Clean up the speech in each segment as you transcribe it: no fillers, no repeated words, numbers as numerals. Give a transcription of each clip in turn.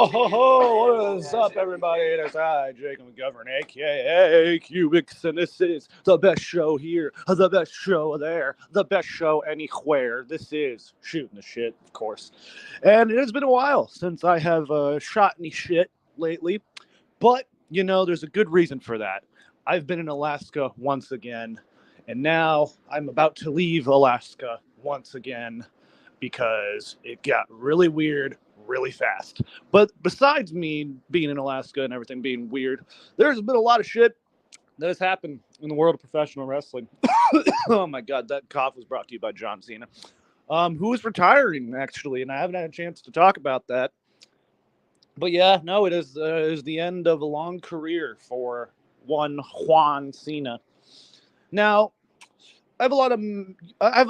Yo ho ho! What is up, everybody? It is I, Jacob McGovern, aka Cubics, and this is the best show here, the best show there, the best show anywhere. This is Shooting the Shit, of course. And it has been a while since I have shot any shit lately, but there's a good reason for that. I've been in Alaska once again, and now I'm about to leave Alaska once again because it got really weird really fast. But besides me being in Alaska and everything being weird, there's been a lot of shit that has happened in the world of professional wrestling. Oh my God, that cough was brought to you by John Cena, who is retiring actually, and I haven't had a chance to talk about that. But yeah, no, it is the end of a long career for one Juan Cena. Now, I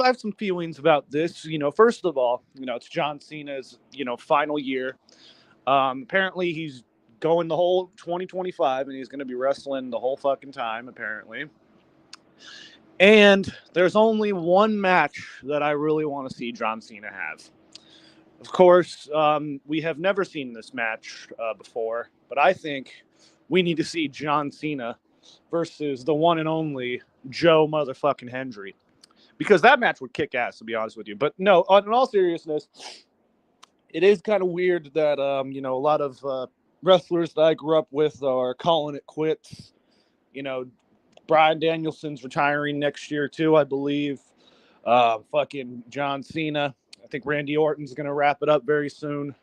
have some feelings about this. First of all, it's John Cena's final year. Apparently, he's going the whole 2025, and he's going to be wrestling the whole fucking time. Apparently, and there's only one match that I really want to see John Cena have. Of course, we have never seen this match before, but I think we need to see John Cena versus the one and only Joe motherfucking Hendry, because that match would kick ass, to be honest with you. But no, in all seriousness, it is kind of weird that a lot of wrestlers that I grew up with are calling it quits. Bryan Danielson's retiring next year too, I believe. Fucking John Cena. I think Randy Orton's gonna wrap it up very soon.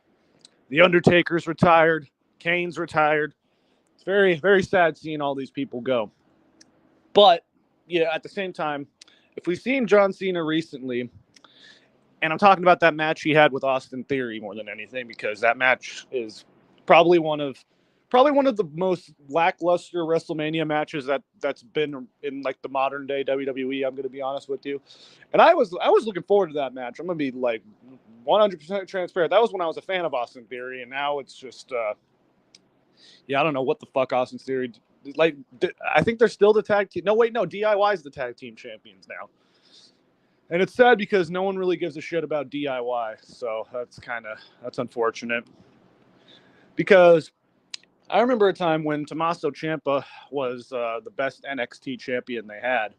The Undertaker's retired. Kane's retired. It's very, very sad seeing all these people go. But at the same time, if we've seen John Cena recently, and I'm talking about that match he had with Austin Theory more than anything, because that match is probably one of the most lackluster WrestleMania matches that's been in like the modern day WWE. I'm going to be honest with you, and I was looking forward to that match. I'm going to be like 100% transparent. That was when I was a fan of Austin Theory, and now it's just I don't know what the fuck Austin Theory. Like, I think they're still the tag team. No, wait, no, DIY is the tag team champions now. And it's sad because no one really gives a shit about DIY. So that's unfortunate. Because I remember a time when Tommaso Ciampa was the best NXT champion they had.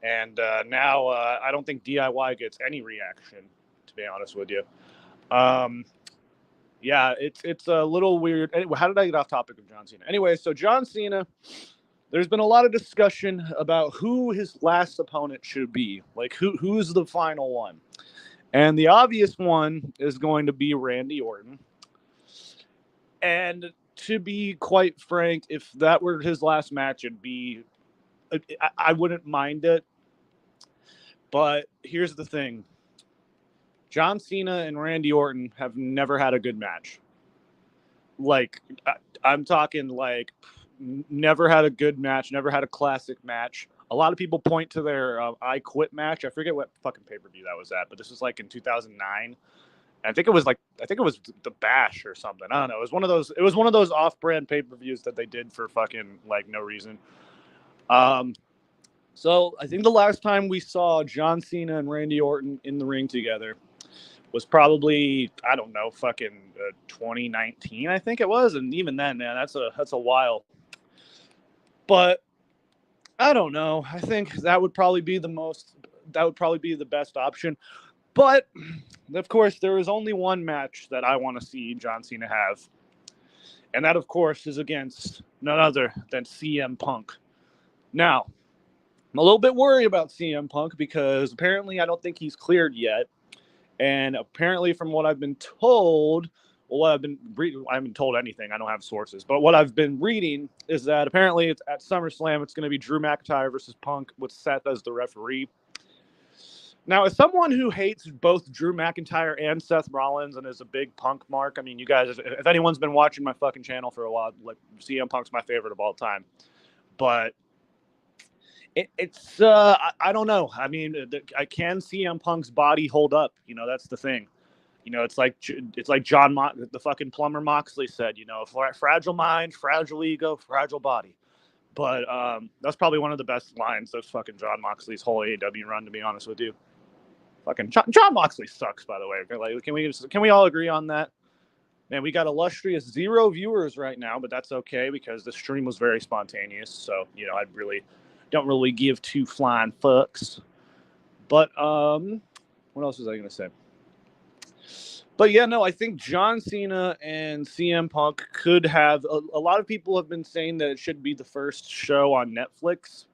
And now I don't think DIY gets any reaction, to be honest with you. Yeah, it's a little weird. Anyway, how did I get off topic of John Cena? Anyway, so John Cena, there's been a lot of discussion about who his last opponent should be. Like, who's the final one? And the obvious one is going to be Randy Orton. And to be quite frank, if that were his last match, I wouldn't mind it. But here's the thing. John Cena and Randy Orton have never had a good match. Like, I'm talking like never had a good match, never had a classic match. A lot of people point to their I Quit match. I forget what fucking pay-per-view that was at, but this was like in 2009. I think it was the Bash or something. I don't know. It was one of those off-brand pay-per-views that they did for fucking like no reason. So I think the last time we saw John Cena and Randy Orton in the ring together was probably, I don't know, fucking 2019, I think it was. And even then, man, that's a while. But I don't know. I think that would probably be the best option. But of course, there is only one match that I want to see John Cena have. And that, of course, is against none other than CM Punk. Now, I'm a little bit worried about CM Punk because apparently I don't think he's cleared yet. And apparently, from what I've been told, I haven't told anything. I don't have sources. But what I've been reading is that apparently it's at SummerSlam, it's going to be Drew McIntyre versus Punk with Seth as the referee. Now, as someone who hates both Drew McIntyre and Seth Rollins and is a big Punk mark, I mean, you guys, if anyone's been watching my fucking channel for a while, like, CM Punk's my favorite of all time. But I don't know. I mean, I can CM Punk's body hold up. That's the thing. It's like the fucking plumber Moxley said. Fragile mind, fragile ego, fragile body. But that's probably one of the best lines of fucking John Moxley's whole AEW run, to be honest with you. Fucking John Moxley sucks, by the way. Like, can we all agree on that? Man, we got illustrious 0 viewers right now, but that's okay because the stream was very spontaneous. So, I don't really give two flying fucks. But what else was I gonna say? But yeah, no, I think John Cena and CM Punk could have. A lot of people have been saying that it should be the first show on Netflix,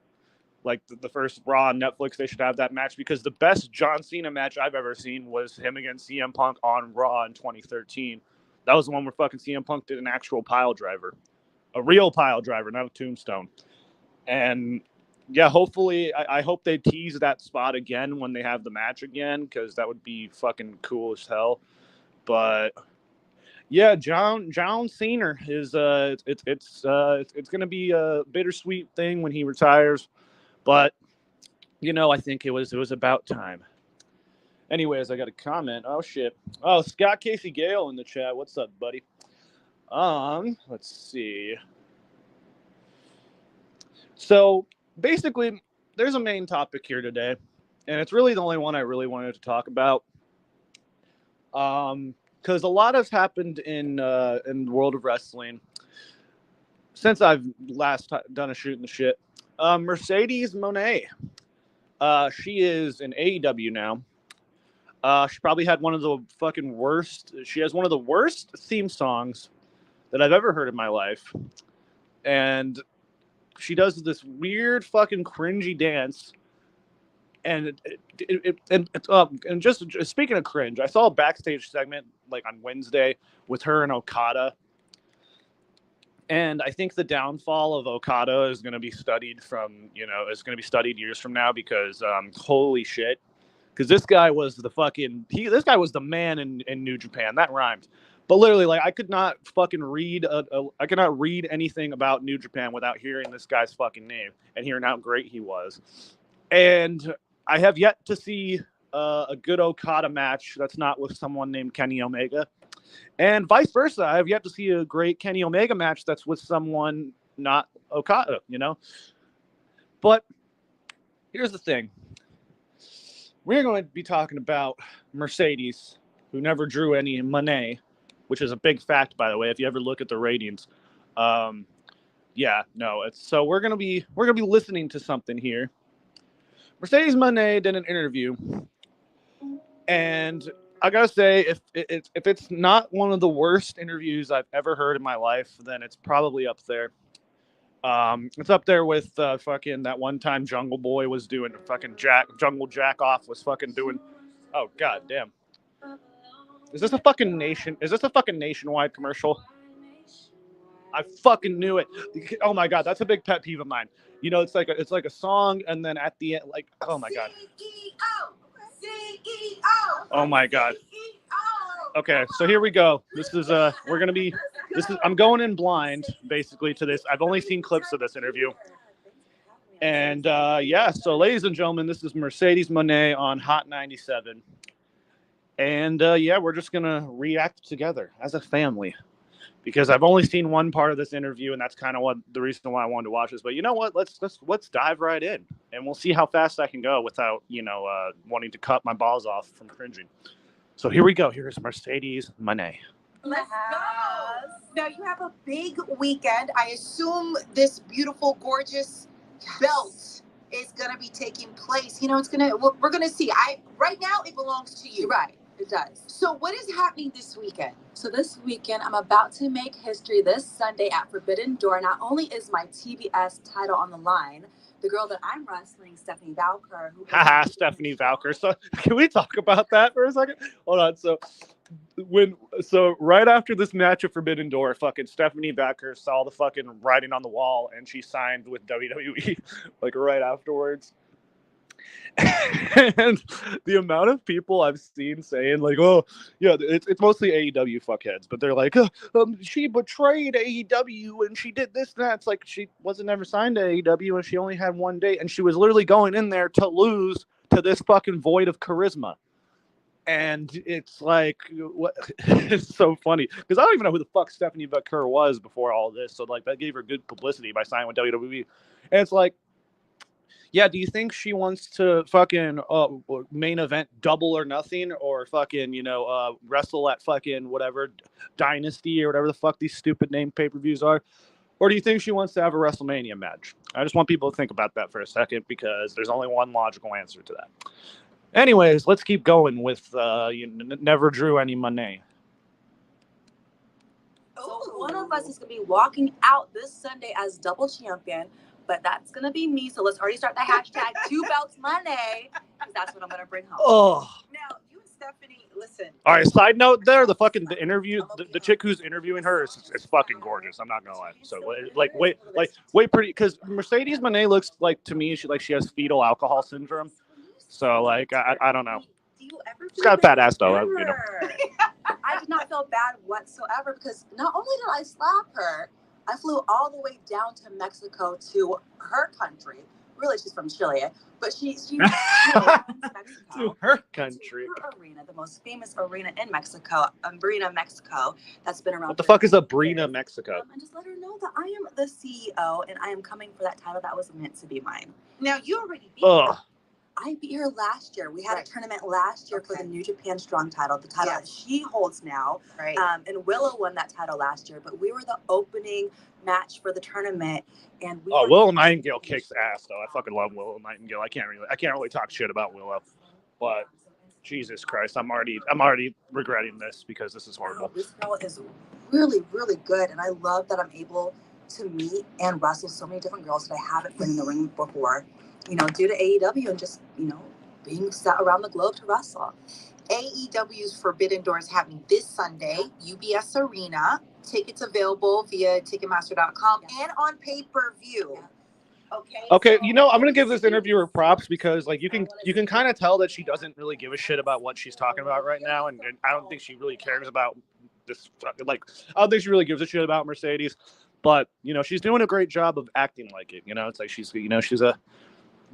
like the first Raw on Netflix. They should have that match because the best John Cena match I've ever seen was him against CM Punk on Raw in 2013. That was the one where fucking CM Punk did an actual pile driver, a real pile driver, not a tombstone. And yeah, hopefully, I hope they tease that spot again when they have the match again, because that would be fucking cool as hell. But yeah, John Cena is it's gonna be a bittersweet thing when he retires, but I think it was about time. Anyways, I got a comment. Oh shit. Oh, Scott Casey Gale in the chat. What's up, buddy? Let's see. So basically, there's a main topic here today, and it's really the only one I really wanted to talk about. Because a lot has happened in the world of wrestling since I've last done a Shootin' the Shit. Mercedes Mone. She is in AEW now. She probably had one of the fucking worst. She has one of the worst theme songs that I've ever heard in my life, and she does this weird fucking cringy dance. And and just speaking of cringe, I saw a backstage segment like on Wednesday with her and Okada, and I think the downfall of Okada is going to be studied years from now because holy shit, because this guy was the man in New Japan. That rhymed. But literally, like, I could not fucking read I could not read anything about New Japan without hearing this guy's fucking name and hearing how great he was. And I have yet to see a good Okada match that's not with someone named Kenny Omega. And vice versa, I have yet to see a great Kenny Omega match that's with someone not Okada, But here's the thing. We're going to be talking about Mercedes, who never drew any money, which is a big fact, by the way, if you ever look at the ratings. So we're gonna be listening to something here. Mercedes Mone did an interview, and I gotta say, if it's not one of the worst interviews I've ever heard in my life, then it's probably up there. It's up there with fucking that one time Jungle Boy was doing fucking Jungle Jack Off was fucking doing. Oh god damn. Is this a fucking nationwide commercial? I fucking knew it. Oh my god, that's a big pet peeve of mine. It's like a song, and then at the end, like, oh my god. Oh my god. Okay, so here we go. I'm going in blind basically to this. I've only seen clips of this interview. And so ladies and gentlemen, this is Mercedes Mone on Hot 97. And we're just gonna react together as a family, because I've only seen one part of this interview, and that's kind of the reason why I wanted to watch this. But you know what? Let's dive right in, and we'll see how fast I can go without wanting to cut my balls off from cringing. So here we go. Here's Mercedes Mone. Let's go. Now you have a big weekend. I assume this beautiful, gorgeous belt is gonna be taking place. We're gonna see. Right now it belongs to you. Right. It does. So what is happening this weekend? So this weekend, I'm about to make history this Sunday at Forbidden Door. Not only is my TBS title on the line, the girl that I'm wrestling, Stephanie Valker. Stephanie Valker. So can we talk about that for a second? Hold on. So right after this match at Forbidden Door, fucking Stephanie Valker saw the fucking writing on the wall, and she signed with WWE like right afterwards. And the amount of people I've seen saying like, oh yeah, it's mostly AEW fuckheads, but they're like, she betrayed AEW and she did this and that. It's like, she wasn't ever signed to AEW and she only had one date, and she was literally going in there to lose to this fucking void of charisma. And it's like, what? It's so funny because I don't even know who the fuck Stephanie Valker was before all this. So like, that gave her good publicity by signing with WWE. And it's like, Yeah, do you think she wants to fucking main event Double or Nothing, or fucking wrestle at fucking whatever Dynasty or whatever the fuck these stupid name pay-per-views are? Or do you think she wants to have a WrestleMania match? I just want people to think about that for a second, because there's only one logical answer to that. Anyways, let's keep going with never drew any money. So one of us is going to be walking out this Sunday as double champion, but that's going to be me. So let's already start the hashtag 2 belts Monday, because that's what I'm going to bring home. Oh. Now, you and Stephanie, listen. All right, side note there, the interview, the chick who's interviewing her is fucking gorgeous. I'm not going to lie. So, way pretty, because Mercedes Moné looks like, to me, she has fetal alcohol syndrome. So, like, I don't know. She's got a fat ass, though. I did not feel bad whatsoever, because not only did I slap her, I flew all the way down to Mexico to her country. Really, she's from Chile, but she to her country. To her arena, the most famous arena in Mexico, Brina, Mexico, that's been around. What the fuck is a Brina, Mexico? And just let her know that I am the CEO and I am coming for that title that was meant to be mine. Now, you already beat her. I beat her last year. We had a tournament last year for the New Japan Strong title, the title that she holds now. Right. And Willow won that title last year, but we were the opening match for the tournament. And Willow Nightingale kicks ass, though. I fucking love Willow Nightingale. I can't really talk shit about Willow, but Jesus Christ, I'm already regretting this, because this is horrible. This girl is really, really good, and I love that I'm able to meet and wrestle so many different girls that I haven't been in the ring before. Due to AEW and just, being set around the globe to wrestle. AEW's Forbidden Door is happening this Sunday, UBS Arena. Tickets available via Ticketmaster.com and on pay-per-view. Okay, I'm gonna give this interviewer props, because like you can kind of tell that she doesn't really give a shit about what she's talking about right now, and I don't think she really cares about this. Like, I don't think she really gives a shit about Mercedes, but she's doing a great job of acting like it. It's like she's a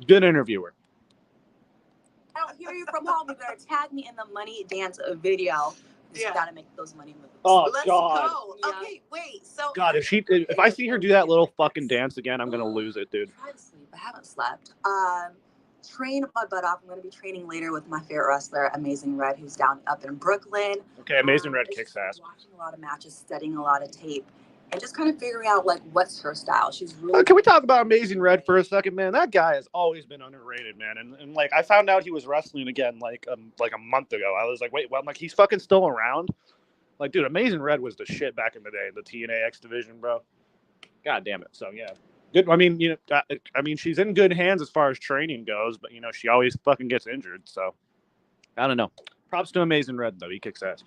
good interviewer. I don't hear you from home. You better tag me in the money dance video. You gotta make those money moves. Oh, Let's God. go. Yeah. Okay, wait. So God, if I see her do that little fucking dance again, I'm gonna lose it, dude. I tried to sleep. I haven't slept. Train my butt off. I'm gonna be training later with my favorite wrestler, Amazing Red, who's down up in Brooklyn. Okay, Amazing Red kicks ass. Watching a lot of matches, studying a lot of tape, and just kind of figuring out like what's her style. She's really. Can we talk about Amazing Red for a second, man? That guy has always been underrated, man. And like, I found out he was wrestling again like a month ago. I was like, wait, well, I'm like, he's fucking still around. Like, dude, Amazing Red was the shit back in the day, the TNA X division, bro. God damn it. So yeah, good. I mean, she's in good hands as far as training goes, but she always fucking gets injured. So I don't know. Props to Amazing Red, though. He kicks ass.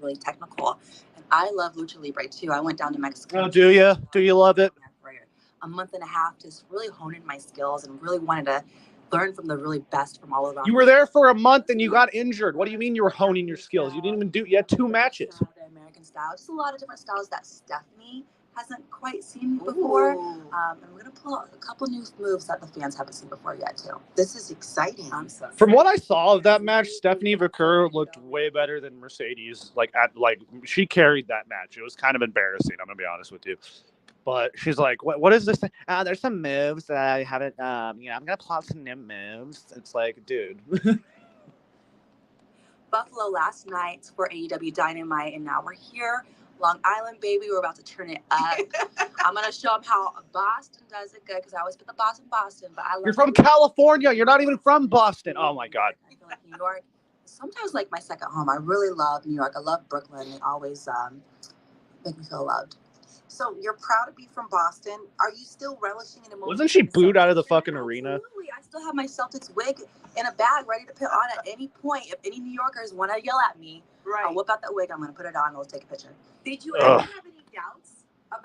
Really technical. And I love Lucha Libre too. I went down to Mexico. Oh, do you? Do you love it? For a month and a half, just really honing my skills and really wanted to learn from the really best from all around. You were there for a month and you got injured. What do you mean you were honing your skills? You didn't even you had 2 matches. The American style, just a lot of different styles that Stephanie hasn't quite seen before. And we're going to pull out a couple new moves that the fans haven't seen before yet, too. This is exciting. From what I saw of that match, Stephanie Vaquer looked way better than Mercedes. She carried that match. It was kind of embarrassing, I'm going to be honest with you. But she's like, what is this thing? There's some moves that I haven't, I'm going to plot some new moves. It's like, dude. Buffalo last night for AEW Dynamite, and now we're here. Long Island, baby. We're about to turn it up. I'm going to show them how Boston does it good, because I always put the Boston, but I love You're from California. You're not even from Boston. Oh, my God. I feel like New York, sometimes like my second home. I really love New York. I love Brooklyn. They always make me feel loved. So you're proud to be from Boston. Are you still relishing in emotion? Wasn't she booed out of the fucking arena? Absolutely. I still have my Celtics wig in a bag ready to put on at any point. If any New Yorkers want to yell at me, I'll whip out that wig. I'm going to put it on and we'll take a picture. Did you ever have any doubts about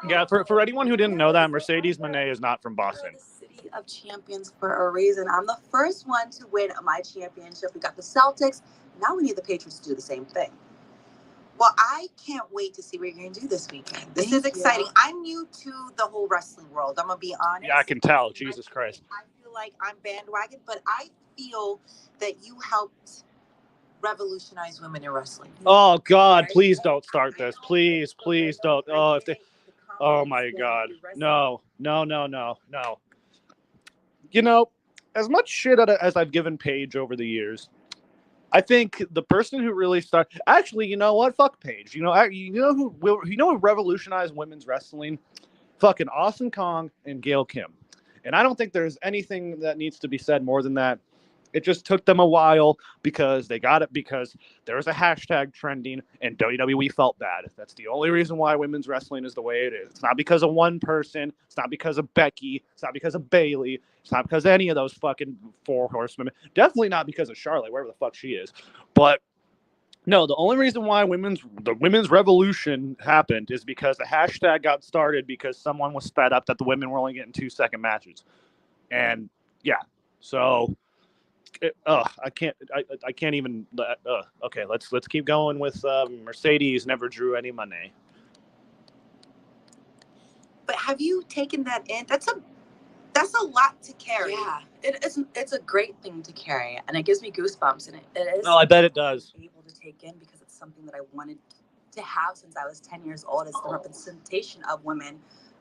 that? Yeah, for anyone who didn't know that, Mercedes Moné is not from Boston. We're the city of champions for a reason. I'm the first one to win my championship. We got the Celtics. Now we need the Patriots to do the same thing. Well, I can't wait to see what you're going to do this weekend. This is exciting. I'm new to the whole wrestling world. I'm going to be honest. Yeah, I can tell. Jesus Christ. I feel like I'm bandwagon, but I feel that you helped revolutionize women in wrestling. Oh, God, please don't start this. Please don't. Oh, my God. No. You know, as much shit as I've given Paige over the years, I think the person who really started. Actually, you know what? Fuck Paige. You know who revolutionized women's wrestling? Fucking Awesome Kong and Gail Kim. And I don't think there's anything that needs to be said more than that. It just took them a while because they got it because there was a hashtag trending and WWE felt bad. That's the only reason why women's wrestling is the way it is. It's not because of one person. It's not because of Becky. It's not because of Bayley. It's not because of any of those fucking four horsewomen. Definitely not because of Charlotte, wherever the fuck she is. But no, the only reason why the women's revolution happened is because the hashtag got started because someone was fed up that the women were only getting 2-second matches. And yeah, so I can't even. Okay, let's keep going with Mercedes. Never drew any money. But have you taken that in? That's a lot to carry. Yeah, it's a great thing to carry, and it gives me goosebumps, and it is. Oh, I bet it does. Able to take in because it's something that I wanted to have since I was 10 years old. It's the representation of women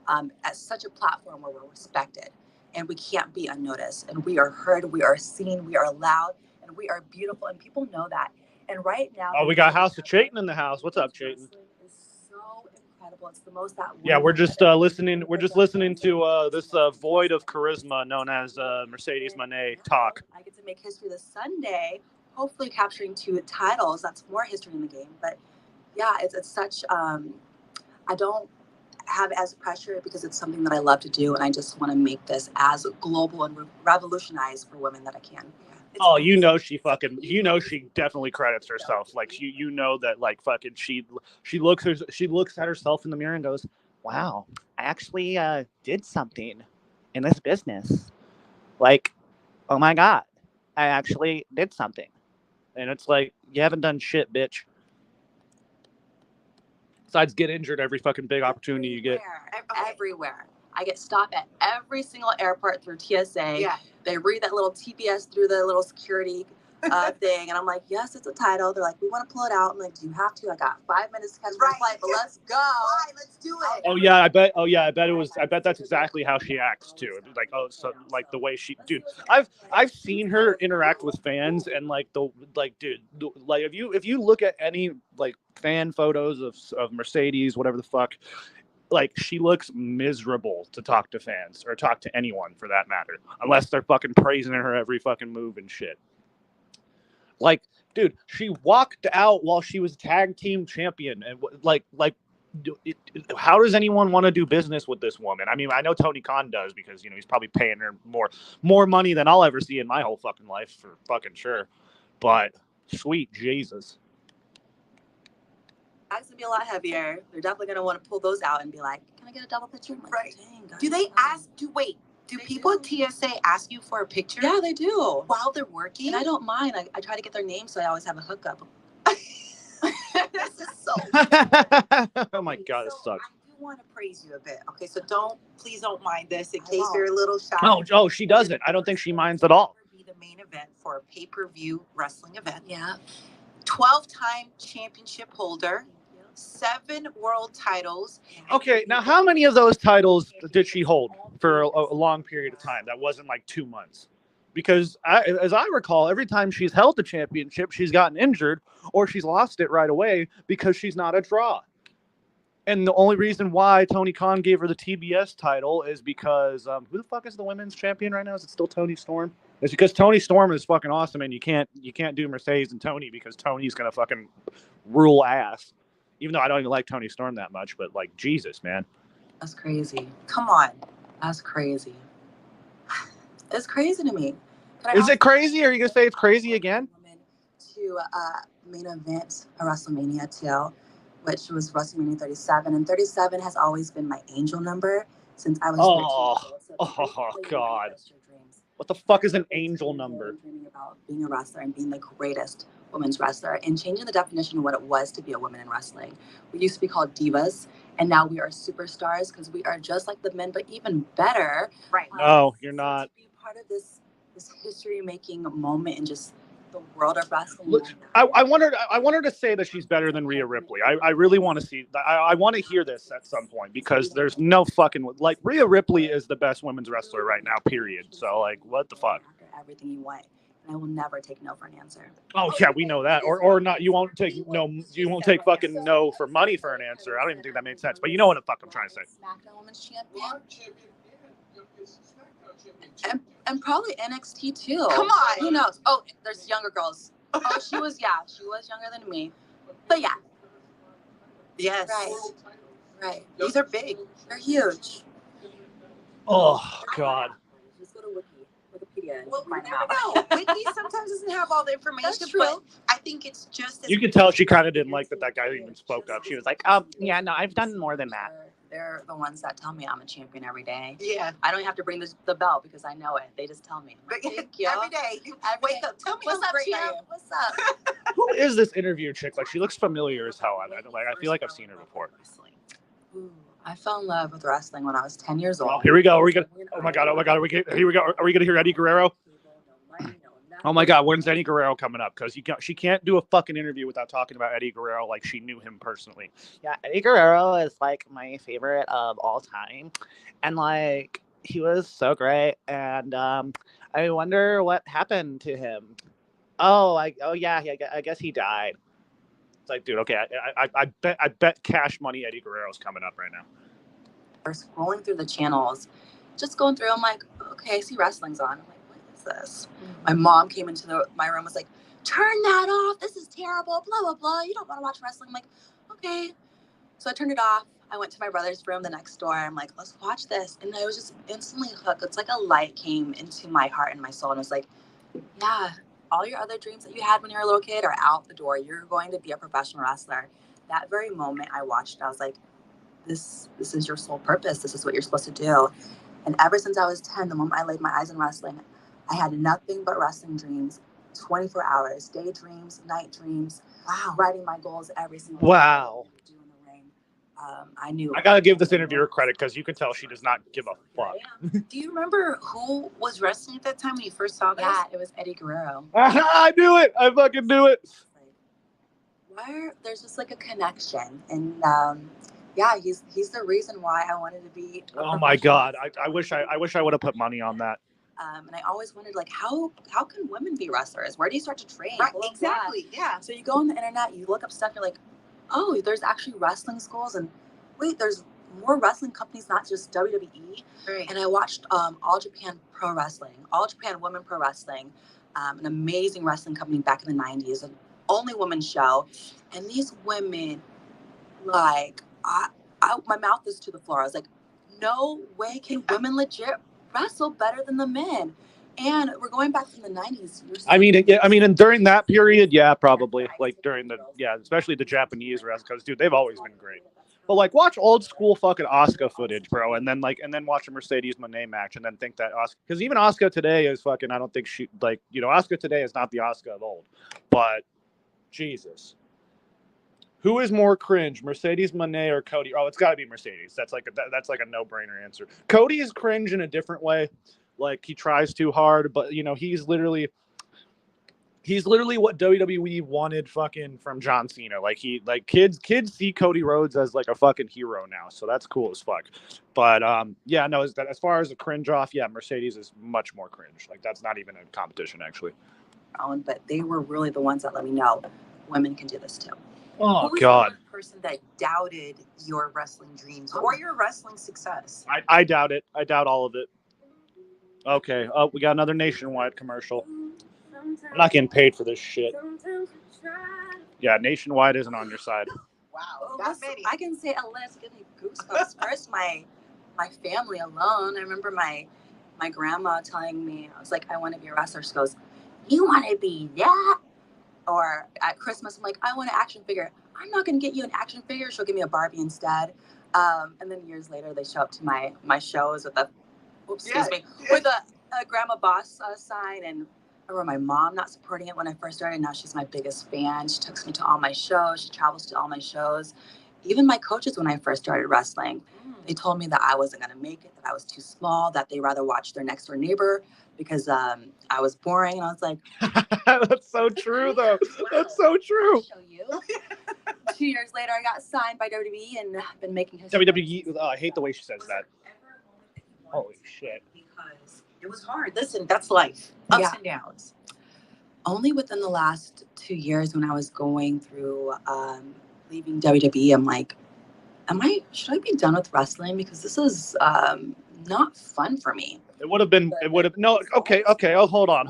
at such a platform where we're respected, and we can't be unnoticed, and we are heard, we are seen, we are loud, and we are beautiful, and people know that. And right now, we got House of Chayton in the house. What's up, Chayton? It's so incredible. It's the most that. Yeah, we're just listening. We're just listening to this void of charisma known as Mercedes Mone talk. I get to make history this Sunday, hopefully capturing 2 titles. That's more history in the game. But yeah, it's such. I don't have as pressure because it's something that I love to do, and I just want to make this as global and revolutionized for women that I can. Oh, she definitely credits herself. Like you know that like fucking she looks at herself in the mirror and goes, "Wow, I actually did something in this business. Like, oh my god, I actually did something." And it's like, you haven't done shit, bitch. Besides get injured every fucking big opportunity you get. Everywhere. I get stopped at every single airport through TSA. Yeah. They read that little TPS through the little security thing, and I'm like, yes, it's a title. They're like, we want to pull it out. I'm like, do you have to? I got 5 minutes to catch my flight, but let's go. Fine, let's do it. Oh yeah, I bet that's exactly how she acts too. Like, so like the way she, dude. I've seen her interact with fans, and like if you look at any like fan photos of Mercedes, whatever the fuck. Like, she looks miserable to talk to fans or talk to anyone for that matter, unless they're fucking praising her every fucking move and shit. Like, dude, she walked out while she was tag team champion, and how does anyone want to do business with this woman? I mean, I know Tony Khan does because he's probably paying her more money than I'll ever see in my whole fucking life for fucking sure. But sweet Jesus. Bags would be a lot heavier. They're definitely going to want to pull those out and be like, can I get a double picture? Like, right. Dang, guys, do they ask, do people at TSA ask you for a picture? Yeah, they do. While they're working? And I don't mind. I try to get their name, so I always have a hookup. This is so oh my God, it sucks. I do want to praise you a bit. Okay, so please don't mind this in case you're a little shy. Oh, she doesn't. I don't think she minds at all. Be the main event for a pay-per-view wrestling event. Yeah. 12-time championship holder. 7 world titles. Okay, now how many of those titles did she hold for a long period of time? That wasn't like 2 months. Because as I recall, every time she's held the championship, she's gotten injured or she's lost it right away because she's not a draw. And the only reason why Tony Khan gave her the TBS title is because who the fuck is the women's champion right now? Is it still Toni Storm? It's because Toni Storm is fucking awesome, and you can't do Mercedes and Toni because Tony's gonna fucking rule ass. Even though I don't even like Toni Storm that much, but like, Jesus, man. That's crazy. Come on. That's crazy. It's crazy to me. Is it crazy? Are you going to say it's crazy again? To main event a WrestleMania 2, which was WrestleMania 37. And 37 has always been my angel number since I was 13. Oh, God. What the fuck is an angel number? Dreaming about being a wrestler and being the greatest women's wrestler and changing the definition of what it was to be a woman in wrestling. We used to be called divas, and now we are superstars because we are just like the men, but even better. Right. No, you're not. To be part of this history-making moment and just the world of wrestling. I want her to say that she's better than Rhea Ripley. I really want to see. I want to hear this at some point because there's no fucking like Rhea Ripley is the best women's wrestler right now. Period. So like, what the fuck? Everything you want, and I will never take no for an answer. Oh yeah, we know that. Or not. You won't take no. You won't take fucking no for money for an answer. I don't even think that made sense. But you know what the fuck I'm trying to say. SmackDown Women's Champion. And probably NXT too. Come on. Who knows? Oh, there's younger girls. Oh, she was younger than me. But yeah. Yes. Right. These are big. They're huge. Oh God. Just go to Wikipedia. Well, we never know. Wiki sometimes doesn't have all the information, That's true. but I think it's just as You could tell she kind of didn't like that guy even spoke up. She was like, yeah, no, I've done more than that. They're the ones that tell me I'm a champion every day. Yeah. I don't even have to bring the belt because I know it. They just tell me. But Thank you. every day, you wake up. Tell me What's how up, great I champ? am. What's up? Who is this interview chick? Like, she looks familiar as hell. I feel like I've seen her before. Ooh, I fell in love with wrestling when I was 10 years old. Oh, here we go. Are we gonna? Oh my god. Here we go. Are we gonna hear Eddie Guerrero? Oh my god. When's Eddie Guerrero coming up? Because she can't do a fucking interview without talking about Eddie Guerrero like she knew him personally. Yeah, Eddie Guerrero is like my favorite of all time, and like he was so great. And I wonder what happened to him. I guess he died. It's like, dude, okay, I bet cash money Eddie Guerrero's coming up right now. Or scrolling through the channels, just going through. I'm like, okay, I see wrestling's on. I'm like, what is this? Mm-hmm. My mom came into my room, was like, turn that off. This is terrible. Blah blah blah. You don't want to watch wrestling. I'm like, okay. So I turned it off. I went to my brother's room the next door. I'm like, let's watch this. And I was just instantly hooked. It's like a light came into my heart and my soul. And I was like, yeah, all your other dreams that you had when you were a little kid are out the door. You're going to be a professional wrestler. That very moment I watched, I was like, this is your sole purpose. This is what you're supposed to do. And ever since I was 10, the moment I laid my eyes on wrestling, I had nothing but wrestling dreams, 24 hours, daydreams, night dreams. Wow. Writing my goals every single Wow. day. Doing the ring. I knew. I gotta give this interviewer credit because you can tell she does not give a fuck. Do you remember who was wrestling at that time when you first saw this? Yeah, it was Eddie Guerrero. I knew it. I fucking knew it. There's just like a connection, and yeah, he's the reason why I wanted to be. Oh my god, I wish I would have put money on that. And I always wondered, like, how can women be wrestlers? Where do you start to train? Right, Blah, exactly. blah. Yeah. So you go on the internet, you look up stuff, you're like, oh, there's actually wrestling schools, and wait, there's more wrestling companies, not just WWE. Right. And I watched All Japan Pro Wrestling, All Japan Women Pro Wrestling, an amazing wrestling company back in the 90s, an only women's show. And these women, like, my mouth is to the floor. I was like, no way can women legit wrestle better than the men. And we're going back from the 90s. And during that period, yeah, probably. Like during especially the Japanese wrestlers, because dude, they've always been great. But like, watch old school fucking Asuka footage, bro, and then watch a Mercedes Mone match, and then think that Asuka, because even Asuka today is fucking. I don't think Asuka today is not the Asuka of old, but Jesus. Who is more cringe, Mercedes Mone or Cody? Oh, it's got to be Mercedes. That's like a no-brainer answer. Cody is cringe in a different way. Like, he tries too hard, but he's literally what WWE wanted fucking from John Cena. Like, kids see Cody Rhodes as like a fucking hero now, so that's cool as fuck. But as far as a cringe off, yeah, Mercedes is much more cringe. Like, that's not even a competition actually. But they were really the ones that let me know women can do this too. Oh, Who was God. the person that doubted your wrestling dreams or your wrestling success? I doubt it. I doubt all of it. Okay. Oh, we got another Nationwide commercial. I'm not getting paid for this shit. Yeah, Nationwide isn't on your side. Wow. That many. I can say a list. Give me goosebumps. First, my family alone. I remember my grandma telling me, I was like, I want to be a wrestler. She goes, you want to be that? Or at Christmas, I'm like, I want an action figure. I'm not going to get you an action figure. She'll give me a Barbie instead. And then years later, they show up to my shows with with a Grandma Boss sign. And I remember my mom not supporting it when I first started. Now she's my biggest fan. She takes me to all my shows. She travels to all my shows. Even my coaches, when I first started wrestling, they told me that I wasn't going to make it, that I was too small, that they rather watch their next door neighbor because I was boring and I was like, That's so true, though. That's so true. I'll show you. 2 years later, I got signed by WWE and been making history. WWE. I hate the way she says that. Holy shit. Because it was hard. Listen, that's life. Ups Yeah. and downs. Only within the last 2 years when I was going through leaving WWE, I'm like, should I be done with wrestling? Because this is not fun for me. It would have been. It would have. No. Okay. Oh, hold on.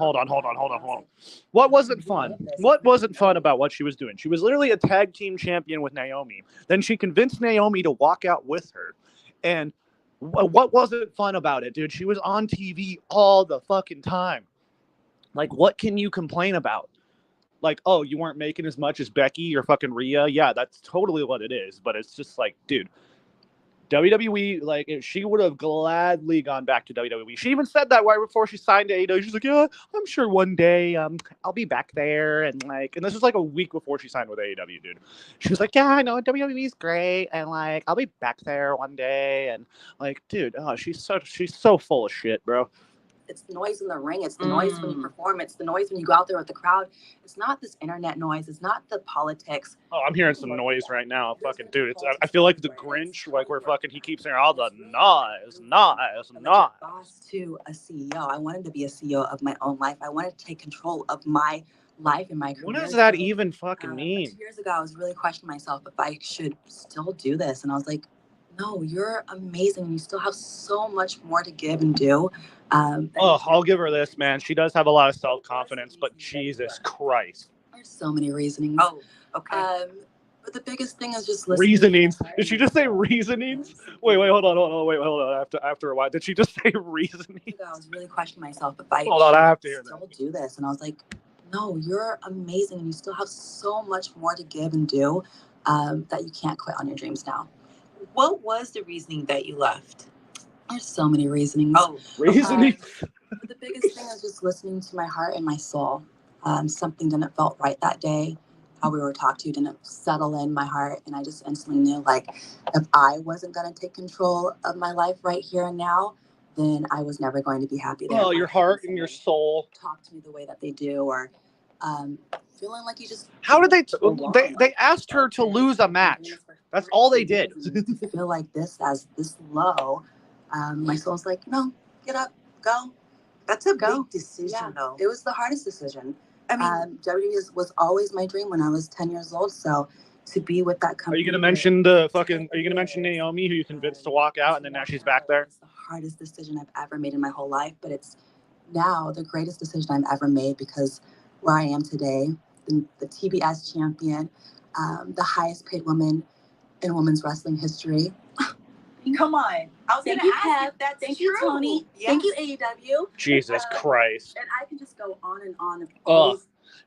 What wasn't fun? What wasn't fun about what she was doing? She was literally a tag team champion with Naomi. Then she convinced Naomi to walk out with her. And what wasn't fun about it, dude? She was on TV all the fucking time. Like, what can you complain about? Like, oh, you weren't making as much as Becky or fucking Rhea. Yeah, that's totally what it is. But it's just like, dude, WWE, like, she would have gladly gone back to WWE. She even said that right before she signed to AEW. She's like, yeah, I'm sure one day I'll be back there. And this was like a week before she signed with AEW, dude. She was like, yeah, I know WWE's great. And like, I'll be back there one day. And like, dude, oh, she's so full of shit, bro. It's the noise in the ring. It's the noise when you perform. It's the noise when you go out there with the crowd. It's not this internet noise. It's not the politics. Oh, I'm hearing some noise right now. Fucking dude, I feel like the Grinch, like where fucking he keeps hearing all the noise. Boss to a CEO. I wanted to be a CEO of my own life. I wanted to take control of my life and my career. What does that even fucking mean? 2 years ago, I was really questioning myself if I should still do this. And I was like, no, you're amazing. You still have so much more to give and do. I'll give her this, man. She does have a lot of self-confidence, but Jesus Christ. There's so many reasonings. Oh, okay. But the biggest thing is just listening. Reasonings. Did she just say reasonings? Wait, hold on. Wait, hold on. After a while, did she just say reasonings? I was really questioning myself if I Hold on, I have to hear still do this. And I was like, no, you're amazing. And you still have so much more to give and do that you can't quit on your dreams now. What was the reasoning that you left? There's so many reasonings. Oh, reasonings. But the biggest thing is just listening to my heart and my soul. Something didn't felt right that day. How we were talked to didn't settle in my heart. And I just instantly knew, like, if I wasn't going to take control of my life right here and now, then I was never going to be happy there. Oh, your heart and your soul. Talk to me the way that they do, or feeling like you just... How did they asked her to lose a match. That's all they did. To feel like this low. My soul's like, no, get up, go. That's a big decision, though. It was the hardest decision. I mean, WWE was always my dream when I was 10 years old. So to be with that company. Are you gonna mention Naomi, who you convinced to walk out, and then now she's back there? It's the hardest decision I've ever made in my whole life, but it's now the greatest decision I've ever made, because where I am today, the TBS champion, the highest paid woman in women's wrestling history. Come on. I was going to ask if that's Thank true. you, Tony. Yes. Thank you, AEW. Jesus Christ. And I can just go on and on.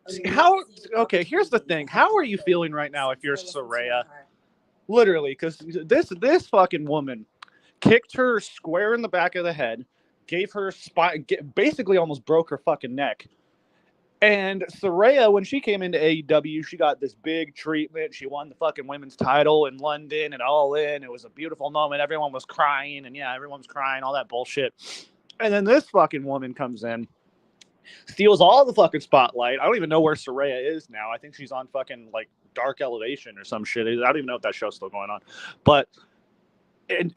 Here's the thing. How are you feeling right now if you're Saraya? Literally, because this fucking woman kicked her square in the back of the head, gave her spine, basically almost broke her fucking neck. And Saraya, when she came into AEW, she got this big treatment. She won the fucking women's title in London and All In. It was a beautiful moment. Everyone was crying, and everyone was crying, all that bullshit. And then this fucking woman comes in, steals all the fucking spotlight. I don't even know where Saraya is now. I think she's on fucking like Dark Elevation or some shit. I don't even know if that show's still going on. But I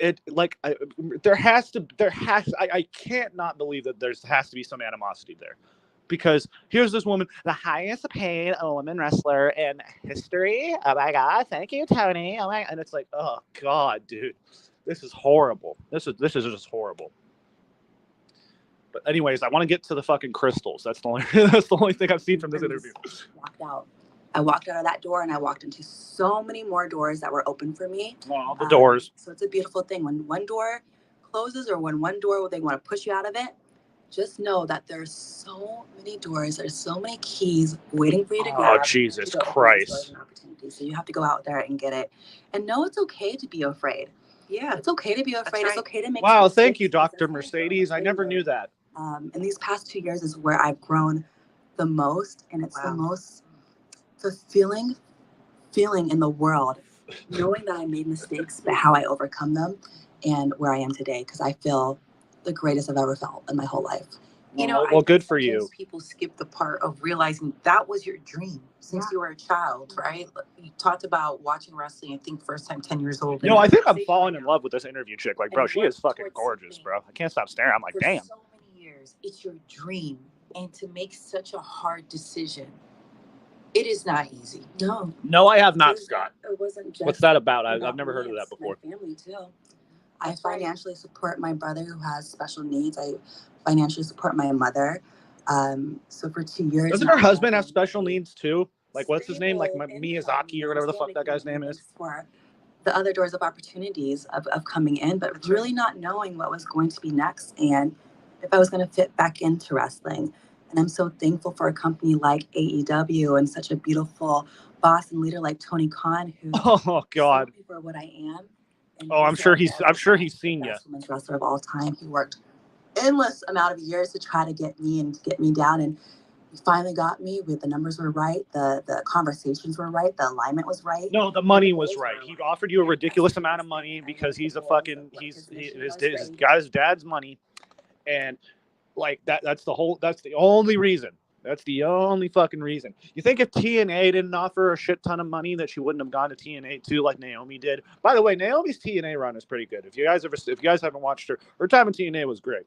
can't not believe that there has to be some animosity there. Because here's this woman, the highest paid woman wrestler in history. Oh my God, thank you, Tony. Oh my, and it's like, oh God, dude, this is horrible. This is just horrible. But anyways, I want to get to the fucking crystals. That's the only thing I've seen from this interview. I walked out of that door and I walked into so many more doors that were open for me. Oh, the doors. So it's a beautiful thing. When one door closes, or when one door they want to push you out of it, just know that there's so many doors, there's so many keys waiting for you to grab. Oh, Jesus Christ. So you have to go out there and get it. And know it's okay to be afraid. Yeah, it's okay to be afraid. Right. It's okay to make mistakes. Thank you, Dr. Mercedes. I never knew that. And these past 2 years is where I've grown the most. And it's the most fulfilling feeling in the world, knowing that I made mistakes, but how I overcome them and where I am today. Because I feel the greatest I've ever felt in my whole life. You know, well, good I for think you. most people skip the part of realizing that was your dream since you were a child, right? You talked about watching wrestling, I think, first time 10 years old. No, I think I'm falling in love with this interview chick. Like, bro, she is fucking gorgeous, bro. I can't stop staring. I'm like, for damn. so many years. It's your dream. And to make such a hard decision, it is not easy. No, I have not, It Scott. wasn't just What's that about? I've about never heard me, of that it's before. My family too. I financially support my brother who has special needs. I financially support my mother. So for 2 years, Doesn't now, her husband I've have been special really needs too? Like, what's his name? Like stable income, Miyazaki or whatever the fuck that guy's name is. For the other doors of opportunities of coming in, but really not knowing what was going to be next and if I was going to fit back into wrestling. And I'm so thankful for a company like AEW and such a beautiful boss and leader like Tony Khan, who Oh God. saw me for what I am. And Oh, I'm sure he's seen you. Best women's wrestler of all time. He worked endless amount of years to try to get me and to get me down, and he finally got me. The numbers were right, the conversations were right, the alignment was right. No, the money was right. He offered you a ridiculous amount of money because he's a fucking his guy's dad's money, and like that's the only reason. That's the only fucking reason. You think if TNA didn't offer a shit ton of money that she wouldn't have gone to TNA too, like Naomi did? By the way, Naomi's TNA run is pretty good. If you guys haven't watched her time in TNA was great.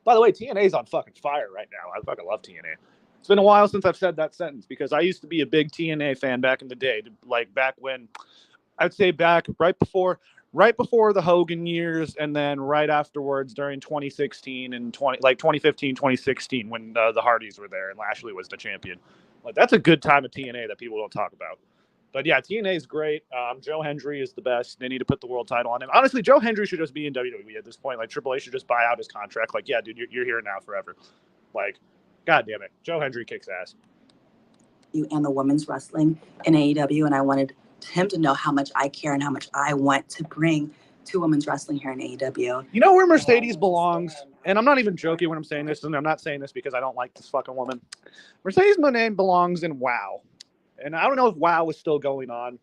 By the way, TNA's on fucking fire right now. I fucking love TNA. It's been a while since I've said that sentence because I used to be a big TNA fan back in the day, like back when I'd say back right before the Hogan years, and then right afterwards during 2016 and 2015, 2016 when the Hardys were there and Lashley was the champion. Like that's a good time of TNA that people don't talk about. But yeah, TNA is great. Joe Hendry is the best. They need to put the world title on him. Honestly, Joe Hendry should just be in WWE at this point. Like Triple H should just buy out his contract. Like, yeah, dude, you're here now forever. Like, God damn it, Joe Hendry kicks ass. And the women's wrestling in AEW, and I wanted him to know how much I care and how much I want to bring to women's wrestling here in AEW. You know where Mercedes belongs? And I'm not even joking when I'm saying this, and I'm not saying this because I don't like this fucking woman. Mercedes Mone belongs in WoW. And I don't know if WoW is still going on,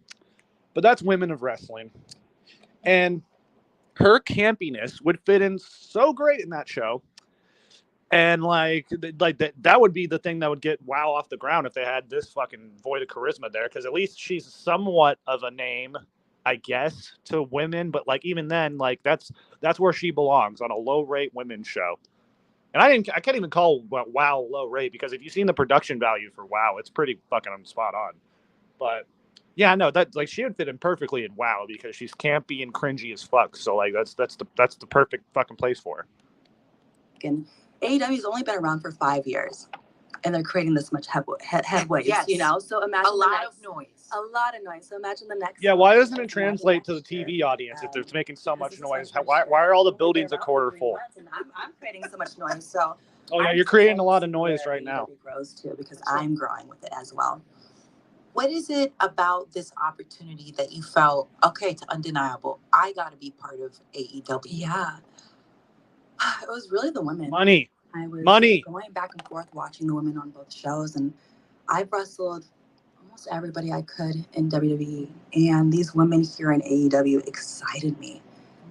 but that's Women of Wrestling. And her campiness would fit in so great in that show. And like that would be the thing that would get WoW off the ground if they had this fucking void of charisma there, because at least she's somewhat of a name, I guess, to women. But like even then, like that's where she belongs, on a low rate women's show. And I can't even call WoW low rate, because if you've seen the production value for WoW, it's pretty fucking spot on. But yeah, no, that like she would fit in perfectly in WoW because she's campy and cringy as fuck. So like that's the perfect fucking place for her. And AEW's only been around for 5 years, and they're creating this much headway. Yes. You know, so imagine a lot of noise. A lot of noise. So imagine the next. Yeah, why doesn't it translate to the TV audience if it's making so much noise? Why are all the buildings a quarter full? And I'm creating so much noise. So. Oh yeah, you're creating a lot of noise right now. It grows too because I'm growing with it as well. What is it about this opportunity that you felt, okay, it's undeniable, I got to be part of AEW? Yeah. It was really the women. Money. I was Money. going back and forth watching the women on both shows, and I've wrestled almost everybody I could in WWE, and these women here in AEW excited me.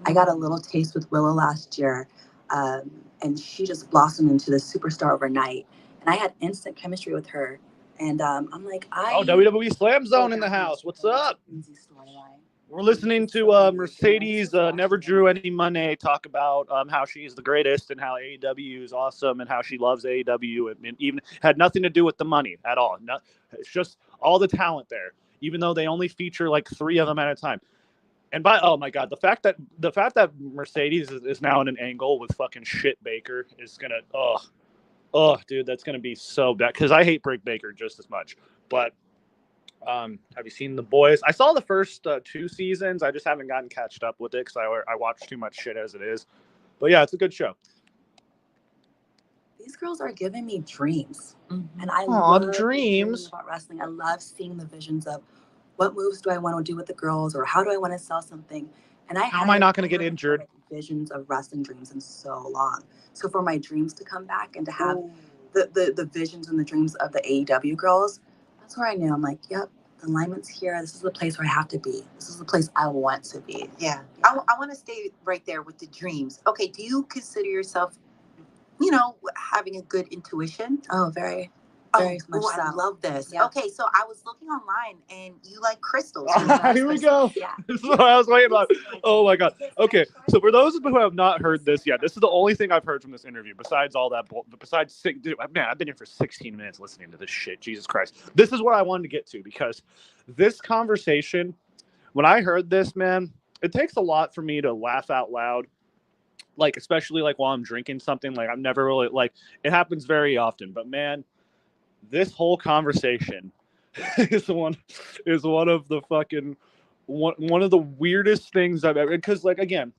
I got a little taste with Willow last year, and she just blossomed into the superstar overnight, and I had instant chemistry with her. And I'm like, WWE Slam Zone in the house. What's up? We're listening to Mercedes Never Drew Any Money talk about how she's the greatest and how AEW is awesome and how she loves AEW, and even had nothing to do with the money at all. It's just all the talent there, even though they only feature like 3 of them at a time. And oh my God, the fact that Mercedes is now in an angle with fucking shit Baker is gonna dude, that's gonna be so bad, because I hate Britt Baker just as much. But have you seen The Boys? I saw the first 2 seasons. I just haven't gotten catched up with it because I watch too much shit as it is. But yeah, it's a good show. These girls are giving me dreams, and I love dreams about wrestling. I love seeing the visions of what moves do I want to do with the girls, or how do I want to sell something. And how am I not going to get injured? Visions of wrestling dreams in so long. So for my dreams to come back and to have the visions and the dreams of the AEW girls, that's where I knew. I'm like, yep, the alignment's here. This is the place where I have to be. This is the place I want to be. Yeah. I want to stay right there with the dreams. Okay, do you consider yourself you know, having a good intuition? Oh, very much I so. love this. Yeah. Okay, so I was looking online, and you like crystals. Here we go. Yeah. This is what I was waiting about. Oh my god. Okay, so for those who have not heard this yet, this is the only thing I've heard from this interview. Besides all that, dude, man, I've been here for 16 minutes listening to this shit. Jesus Christ. This is what I wanted to get to, because this conversation, when I heard this, man, it takes a lot for me to laugh out loud. Like, especially like while I'm drinking something. Like, I'm never really, like, it happens very often, but man, this whole conversation is one of the fucking one of the weirdest things I've ever, because like, again,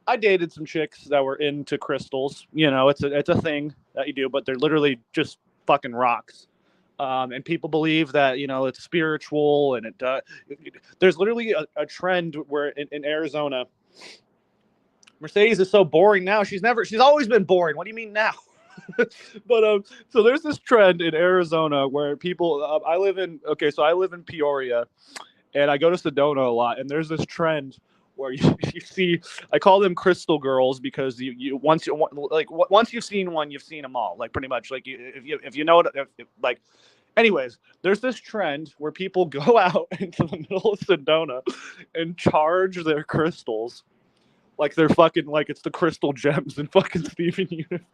I dated some chicks that were into crystals. You know, it's a thing that you do, but they're literally just fucking rocks. And people believe that, you know, it's spiritual, and there's literally a trend where in Arizona, Mercedes is so boring now. She's always been boring. What do you mean now? But so there's this trend in Arizona where people, I live in Peoria, and I go to Sedona a lot, and there's this trend where you see, I call them crystal girls, because once you've seen one, you've seen them all, like, pretty much, like, if you know it, like, anyways, there's this trend where people go out into the middle of Sedona and charge their crystals like they're fucking, like it's the crystal gems in fucking Steven Universe.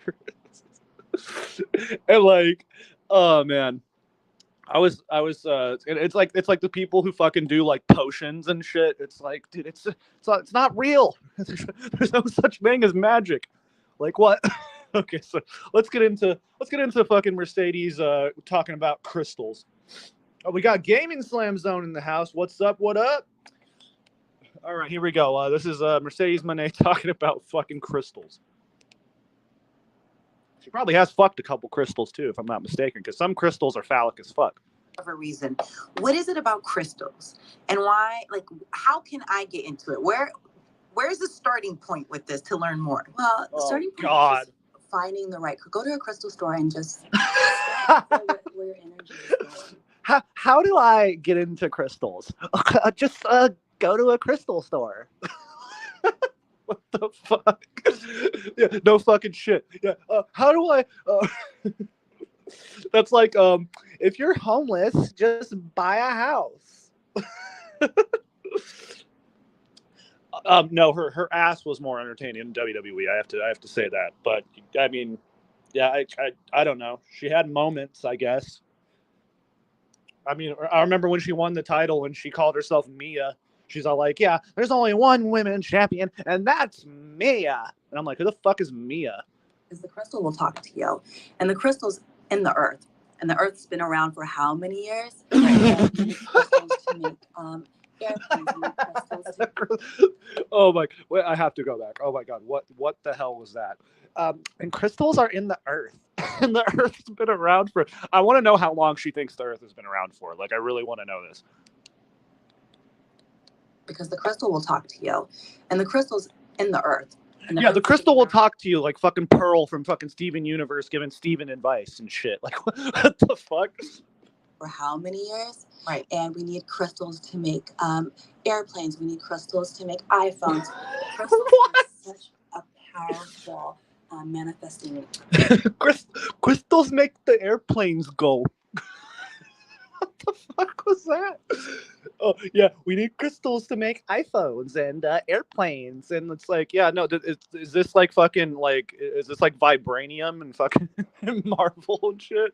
And like, oh man, it's like the people who fucking do like potions and shit. It's like, dude, it's not real. There's no such thing as magic. Like, what? Okay, so let's get into fucking Mercedes talking about crystals. Oh, we got Gaming Slam Zone in the house. What's up? What up? All right, here we go. This is Mercedes Mone talking about fucking crystals. She probably has fucked a couple crystals too, if I'm not mistaken, because some crystals are phallic as fuck. For a reason. What is it about crystals, and why? Like, how can I get into it? Where's the starting point with this to learn more? Well, the starting point is just finding the right. Go to a crystal store and just where your energy is going. How do I get into crystals? Just go to a crystal store. What the fuck? Yeah, no fucking shit. Yeah. How do I? That's like, if you're homeless, just buy a house. No, her ass was more entertaining in WWE. I have to say that. But I mean, yeah, I don't know. She had moments, I guess. I mean, I remember when she won the title and she called herself Mia. She's all like, yeah, there's only one women's champion, and that's Mia. And I'm like, who the fuck is Mia? Because the crystal will talk to you. And the crystal's in the earth. And the earth's been around for how many years? Oh my, wait, I have to go back. Oh my god, what the hell was that? And crystals are in the earth. And the earth's been around for, I want to know how long she thinks the earth has been around for. Like, I really want to know this. Because the crystal will talk to you. And the crystal's in the earth. Yeah, the crystal will talk to you like fucking Pearl from fucking Steven Universe giving Steven advice and shit. Like, what the fuck? For how many years? Right. And we need crystals to make airplanes. We need crystals to make iPhones. Crystals are such a powerful manifesting. Crystals make the airplanes go. What the fuck was that? Oh yeah, we need crystals to make iPhones and airplanes, and it's like, yeah, no, is this like fucking, like, is this like vibranium and fucking Marvel and shit?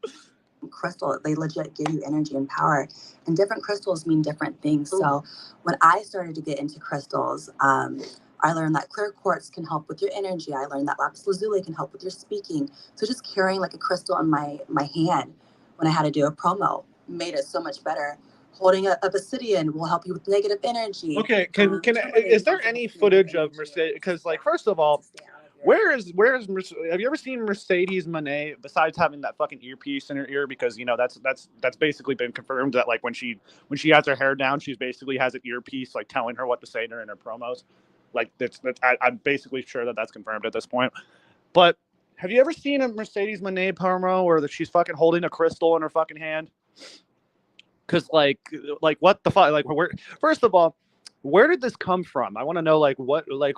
Crystal, they legit give you energy and power, and different crystals mean different things. So when I started to get into crystals, I learned that clear quartz can help with your energy. I learned that lapis lazuli can help with your speaking. So just carrying like a crystal in my hand when I had to do a promo made it so much better. Holding a obsidian will help you with negative energy. Okay, is there any footage of Mercedes? Because, like, first of all, where's have you ever seen Mercedes Mone besides having that fucking earpiece in her ear? Because, you know, that's basically been confirmed that, like, when she has her hair down, she basically has an earpiece like telling her what to say during her promos. Like, I'm basically sure that that's confirmed at this point. But have you ever seen a Mercedes Mone promo where she's fucking holding a crystal in her fucking hand? Because like what the fuck? Like, first of all, where did this come from? I want to know, like, what, like,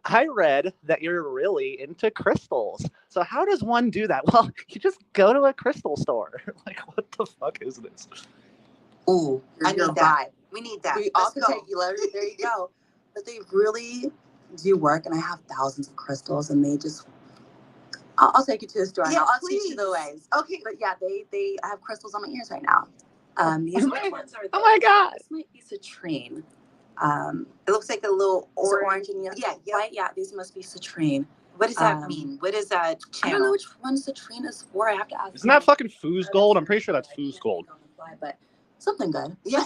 I read that you're really into crystals. So how does one do that? Well, you just go to a crystal store. Like, what the fuck is this? Ooh, I your need that. vibe. We need that. We all Let's can go. take you. There you go. But they really do work, and I have thousands of crystals, and they just. I'll take you to the store. Yeah, and I'll please. teach you the ways. Okay. But yeah, they I have crystals on my ears right now. These which ones are Oh my God. This might be citrine. It looks like a little Is it orange. orange and yellow? Yeah. Right? Yeah, these must be citrine. What does that mean? What is that I don't know channel? which one citrine is for. I have to ask. Isn't that fucking foos gold? I'm pretty sure that's foos gold. But something good. Yeah.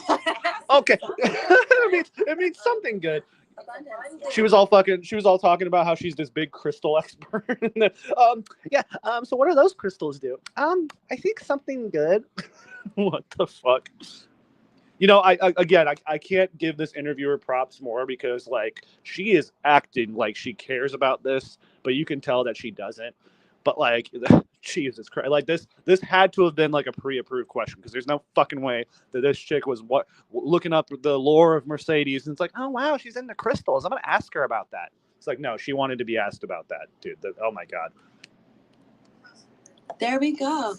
Okay. it means something good. She was all talking about how she's this big crystal expert. So what do those crystals do? I think something good. What the fuck? You know, I can't give this interviewer props more because, like, she is acting like she cares about this, but you can tell that she doesn't. But, like, Jesus Christ, like, this had to have been like a pre-approved question, because there's no fucking way that this chick was looking up the lore of Mercedes and it's like, oh wow, she's into crystals, I'm gonna ask her about that. It's like, no, she wanted to be asked about that, dude. Oh my God. There we go.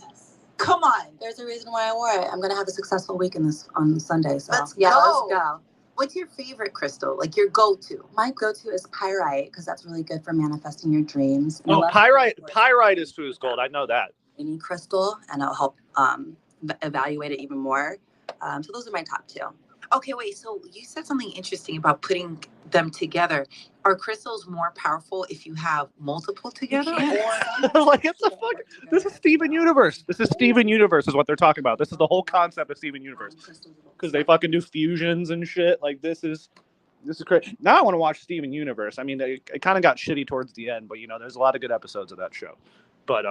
Come on. There's a reason why I wore it. I'm gonna have a successful week on Sunday. So Let's let's go. go. What's your favorite crystal? Like your go-to? My go-to is pyrite because that's really good for manifesting your dreams. And I Oh, love pyrite is foos gold. I know that. any crystal, and it'll help evaluate it even more. So those are my top two. Okay, wait. So you said something interesting about putting them together. Are crystals more powerful if you have multiple together? Like, it's a fuck. This is Steven Universe. This is Steven Universe is what they're talking about. This is the whole concept of Steven Universe, because they fucking do fusions and shit. Like, this is crazy. Now I want to watch Steven Universe. I mean, it kind of got shitty towards the end, but you know, there's a lot of good episodes of that show. But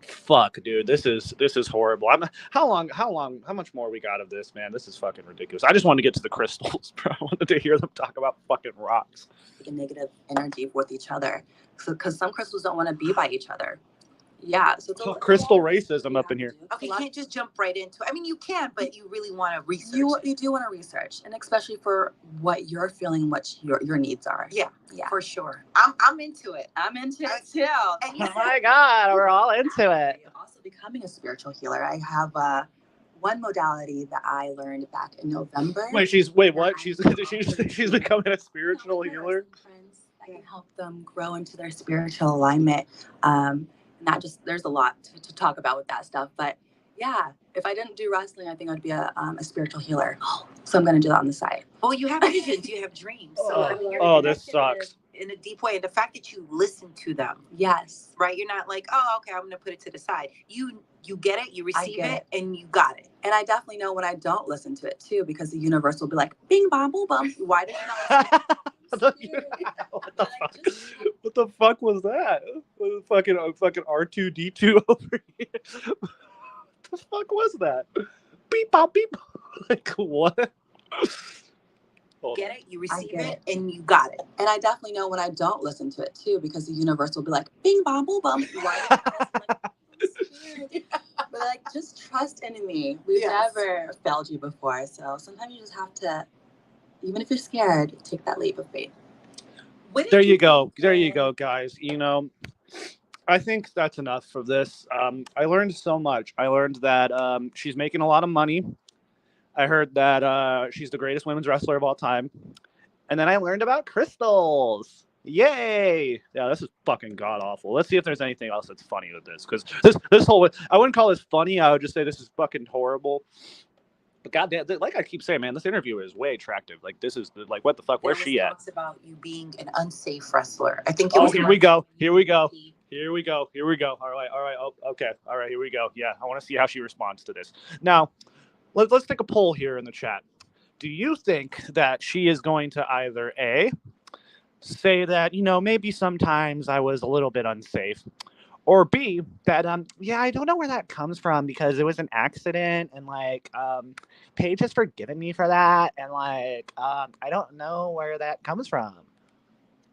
fuck, dude, this is horrible. How much more we got of this, man? This is fucking ridiculous. I just wanted to get to the crystals, bro. I wanted to hear them talk about fucking rocks. A negative energy with each other, so because some crystals don't want to be by each other. Yeah, so it's Crystal racism up in here. Okay, you can't just jump right into it. I mean, you can, but you really want to research. You do want to research, and especially for what you're feeling, what your needs are. Yeah, yeah, for sure. I'm into it. I'm into it too. And Oh my God, we're all into it. Also becoming a spiritual healer. I have one modality that I learned back in November. What? She's becoming a spiritual healer. Friends that can help them grow into their spiritual alignment. Not just, there's a lot to talk about with that stuff, but yeah, if I didn't do wrestling, I think I'd be a spiritual healer. So I'm going to do that on the side. Well, you have visions, you have dreams. So I mean, you're This sucks. in a deep way. And the fact that you listen to them, Yes. right? You're not like, oh, okay, I'm going to put it to the side. You get it, you receive get it, and you got it. And I definitely know when I don't listen to it too, because the universe will be like, bing, bom, boom, bum. Why did you not listen? What the fuck? What the fuck was that? Fucking R2D2 over here. What the fuck was that? Beep bop beep. Like, what? Get it, you receive it, and you got it. And I definitely know when I don't listen to it too, because the universe will be like, bing, bom, boom, bum. Why did you not listen? But like, just trust in me. We've never failed you before, so sometimes you just have to, even if you're scared, take that leap of faith. There you go, guys. You know, I think that's enough for this. I learned so much. I learned that she's making a lot of money. I heard that she's the greatest women's wrestler of all time. And then I learned about crystals. Yay! Yeah, this is fucking god awful. Let's see if there's anything else that's funny with this, because this whole, I wouldn't call this funny. I would just say this is fucking horrible. But goddamn, like I keep saying, man, this interview is way attractive. Like, this is like, what the fuck? Where's she at? Talks about you being an unsafe wrestler. I think. Here we go. All right. Oh, okay. All right. Here we go. Yeah, I want to see how she responds to this. Now, let's take a poll here in the chat. Do you think that she is going to either A, say that, you know, maybe sometimes I was a little bit unsafe, or B, that yeah, I don't know where that comes from because it was an accident, and like Paige has forgiven me for that, and like I don't know where that comes from.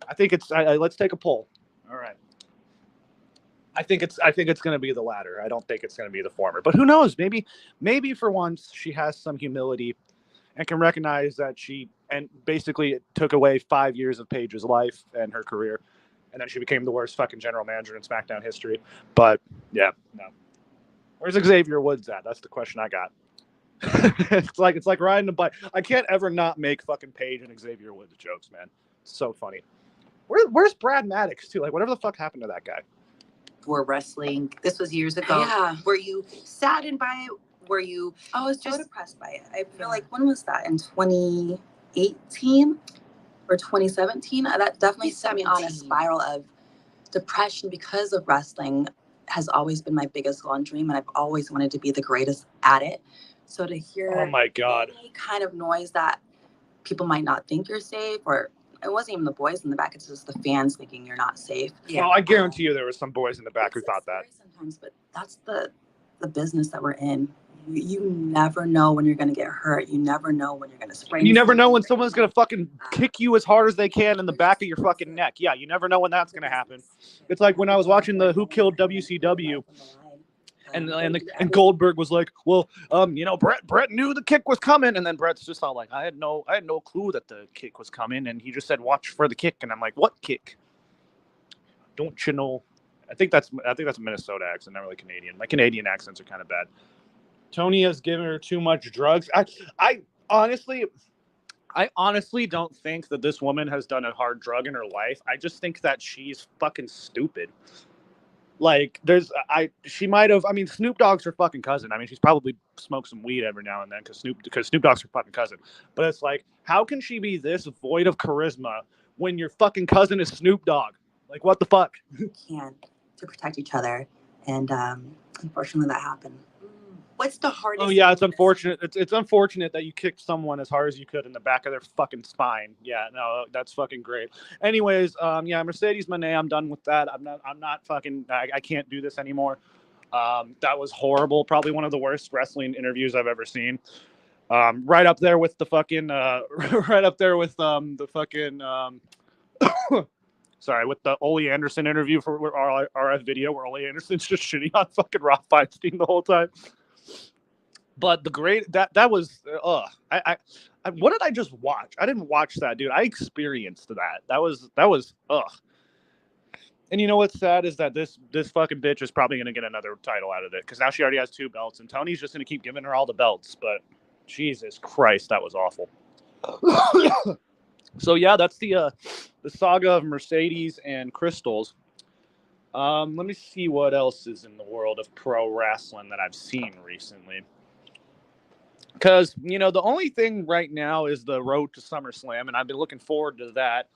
I think it's let's take a poll. All right. I think it's going to be the latter. I don't think it's going to be the former. But who knows? Maybe for once she has some humility and can recognize that she and basically it took away 5 years of Paige's life and her career, and then she became the worst fucking general manager in SmackDown history. But yeah, no. Where's Xavier Woods at? That's the question I got. it's like riding a bike. I can't ever not make fucking Paige and Xavier Woods jokes, man. It's so funny. Where's Brad Maddox too? Like whatever the fuck happened to that guy? For wrestling, this was years ago. Yeah. Were you saddened by it? Were you? I was just depressed by it. I feel like, when was that? In 2018 or 2017? That definitely set me on a spiral of depression because of wrestling has always been my biggest goal and dream, and I've always wanted to be the greatest at it. So to hear Oh my God. any kind of noise that people might not think you're safe, or it wasn't even the boys in the back, it's just the fans thinking you're not safe. Yeah. Well, I guarantee you there were some boys in the back who thought that. Sometimes, but that's the business that we're in. You never know when you're going to get hurt. You never know when you're going to sprain. You never know when someone's going to fucking kick you as hard as they can in the back of your fucking neck. Yeah, you never know when that's going to happen. It's like when I was watching the Who Killed WCW, and Goldberg was like, well, Brett knew the kick was coming, and then Brett's just all like, I had no clue that the kick was coming, and he just said, watch for the kick, and I'm like, what kick? Don't you know? I think that's a Minnesota accent, not really Canadian. My Canadian accents are kind of bad. Tony has given her too much drugs. I honestly don't think that this woman has done a hard drug in her life. I just think that she's fucking stupid. Like, she might have. I mean, Snoop Dogg's her fucking cousin. I mean, she's probably smoked some weed every now and then because Snoop Dogg's her fucking cousin. But it's like, how can she be this void of charisma when your fucking cousin is Snoop Dogg? Like, what the fuck? Can to protect each other, and unfortunately, that happened. What's the hardest? Oh yeah, it's unfortunate. It's unfortunate that you kicked someone as hard as you could in the back of their fucking spine. Yeah, no, that's fucking great. Anyways, Mercedes Mone, I'm done with that. I'm not fucking. I can't do this anymore. That was horrible. Probably one of the worst wrestling interviews I've ever seen. Right up there with the fucking. Right up there with the fucking. Sorry, with the Ole Anderson interview for RF video, where Ole Anderson's just shitting on fucking Rob Feinstein the whole time. But the great that was I what did I just watch? I didn't watch that, dude. I experienced that. That was And you know what's sad is that this fucking bitch is probably gonna get another title out of it because now she already has 2 belts, and Tony's just gonna keep giving her all the belts. But Jesus Christ, that was awful. So yeah, that's the saga of Mercedes and Crystals. Let me see what else is in the world of pro wrestling that I've seen recently. Because, the only thing right now is the road to SummerSlam, and I've been looking forward to that.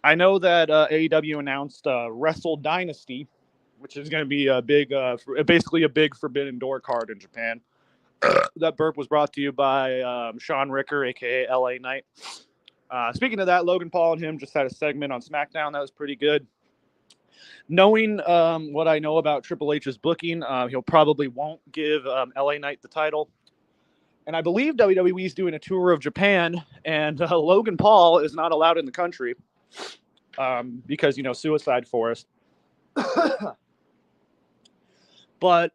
I know that AEW announced Wrestle Dynasty, which is going to be a big, basically a big Forbidden Door card in Japan. That burp was brought to you by Sean Ricker, a.k.a. LA Knight. Speaking of that, Logan Paul and him just had a segment on SmackDown that was pretty good. Knowing what I know about Triple H's booking, he'll probably won't give LA Knight the title. And I believe WWE is doing a tour of Japan, and Logan Paul is not allowed in the country because, Suicide Forest. But,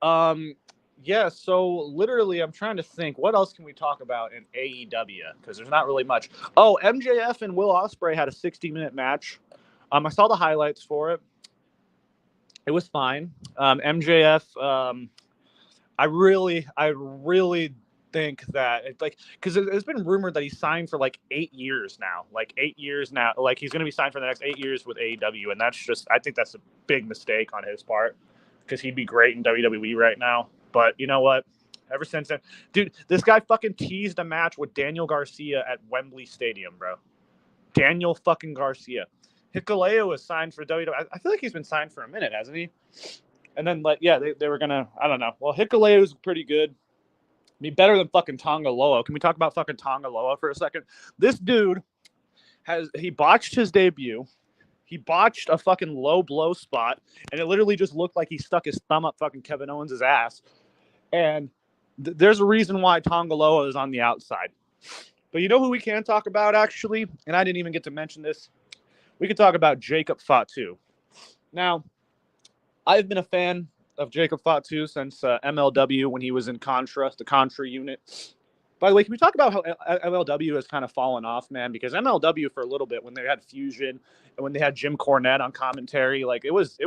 yeah, so literally I'm trying to think, what else can we talk about in AEW? Because there's not really much. Oh, MJF and Will Ospreay had a 60-minute match. I saw the highlights for it. It was fine. MJF, I really think that it's like, because it's been rumored that he's signed for like 8 years now. Like he's going to be signed for the next 8 years with AEW, and I think that's a big mistake on his part because he'd be great in WWE right now. But you know what? Ever since then, dude, this guy fucking teased a match with Daniel Garcia at Wembley Stadium, bro. Daniel fucking Garcia. Hikuleo is signed for WWE. I feel like he's been signed for a minute, hasn't he? And then, they were gonna. I don't know. Well, Hikuleo's pretty good. I mean, better than fucking Tonga Loa. Can we talk about fucking Tonga Loa for a second? This dude he botched his debut. He botched a fucking low blow spot, and it literally just looked like he stuck his thumb up fucking Kevin Owens' ass. And there's a reason why Tonga Loa is on the outside. But you know who we can talk about, actually? And I didn't even get to mention this. We could talk about Jacob Fatu. Now, I've been a fan of Jacob Fatu since MLW when he was in Contra, the Contra unit. By the way, can we talk about how MLW has kind of fallen off, man? Because MLW for a little bit when they had Fusion and when they had Jim Cornette on commentary, like it was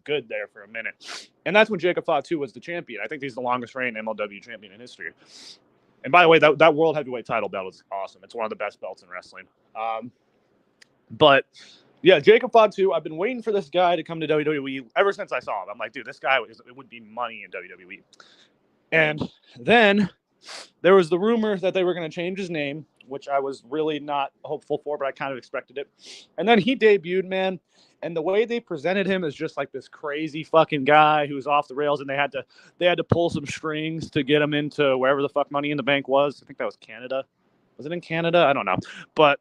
good there for a minute. And that's when Jacob Fatu was the champion. I think he's the longest reigning MLW champion in history. And by the way, that world heavyweight title belt is awesome. It's one of the best belts in wrestling. But yeah, Jacob Fatu, I've been waiting for this guy to come to WWE ever since I saw him. I'm like, dude, this guy it would be money in WWE. And then there was the rumor that they were going to change his name, which I was really not hopeful for, but I kind of expected it. And then he debuted, man. And the way they presented him is just like this crazy fucking guy who's off the rails, and they had to pull some strings to get him into wherever the fuck Money in the Bank was. I think that was Canada. Was it in Canada? I don't know. But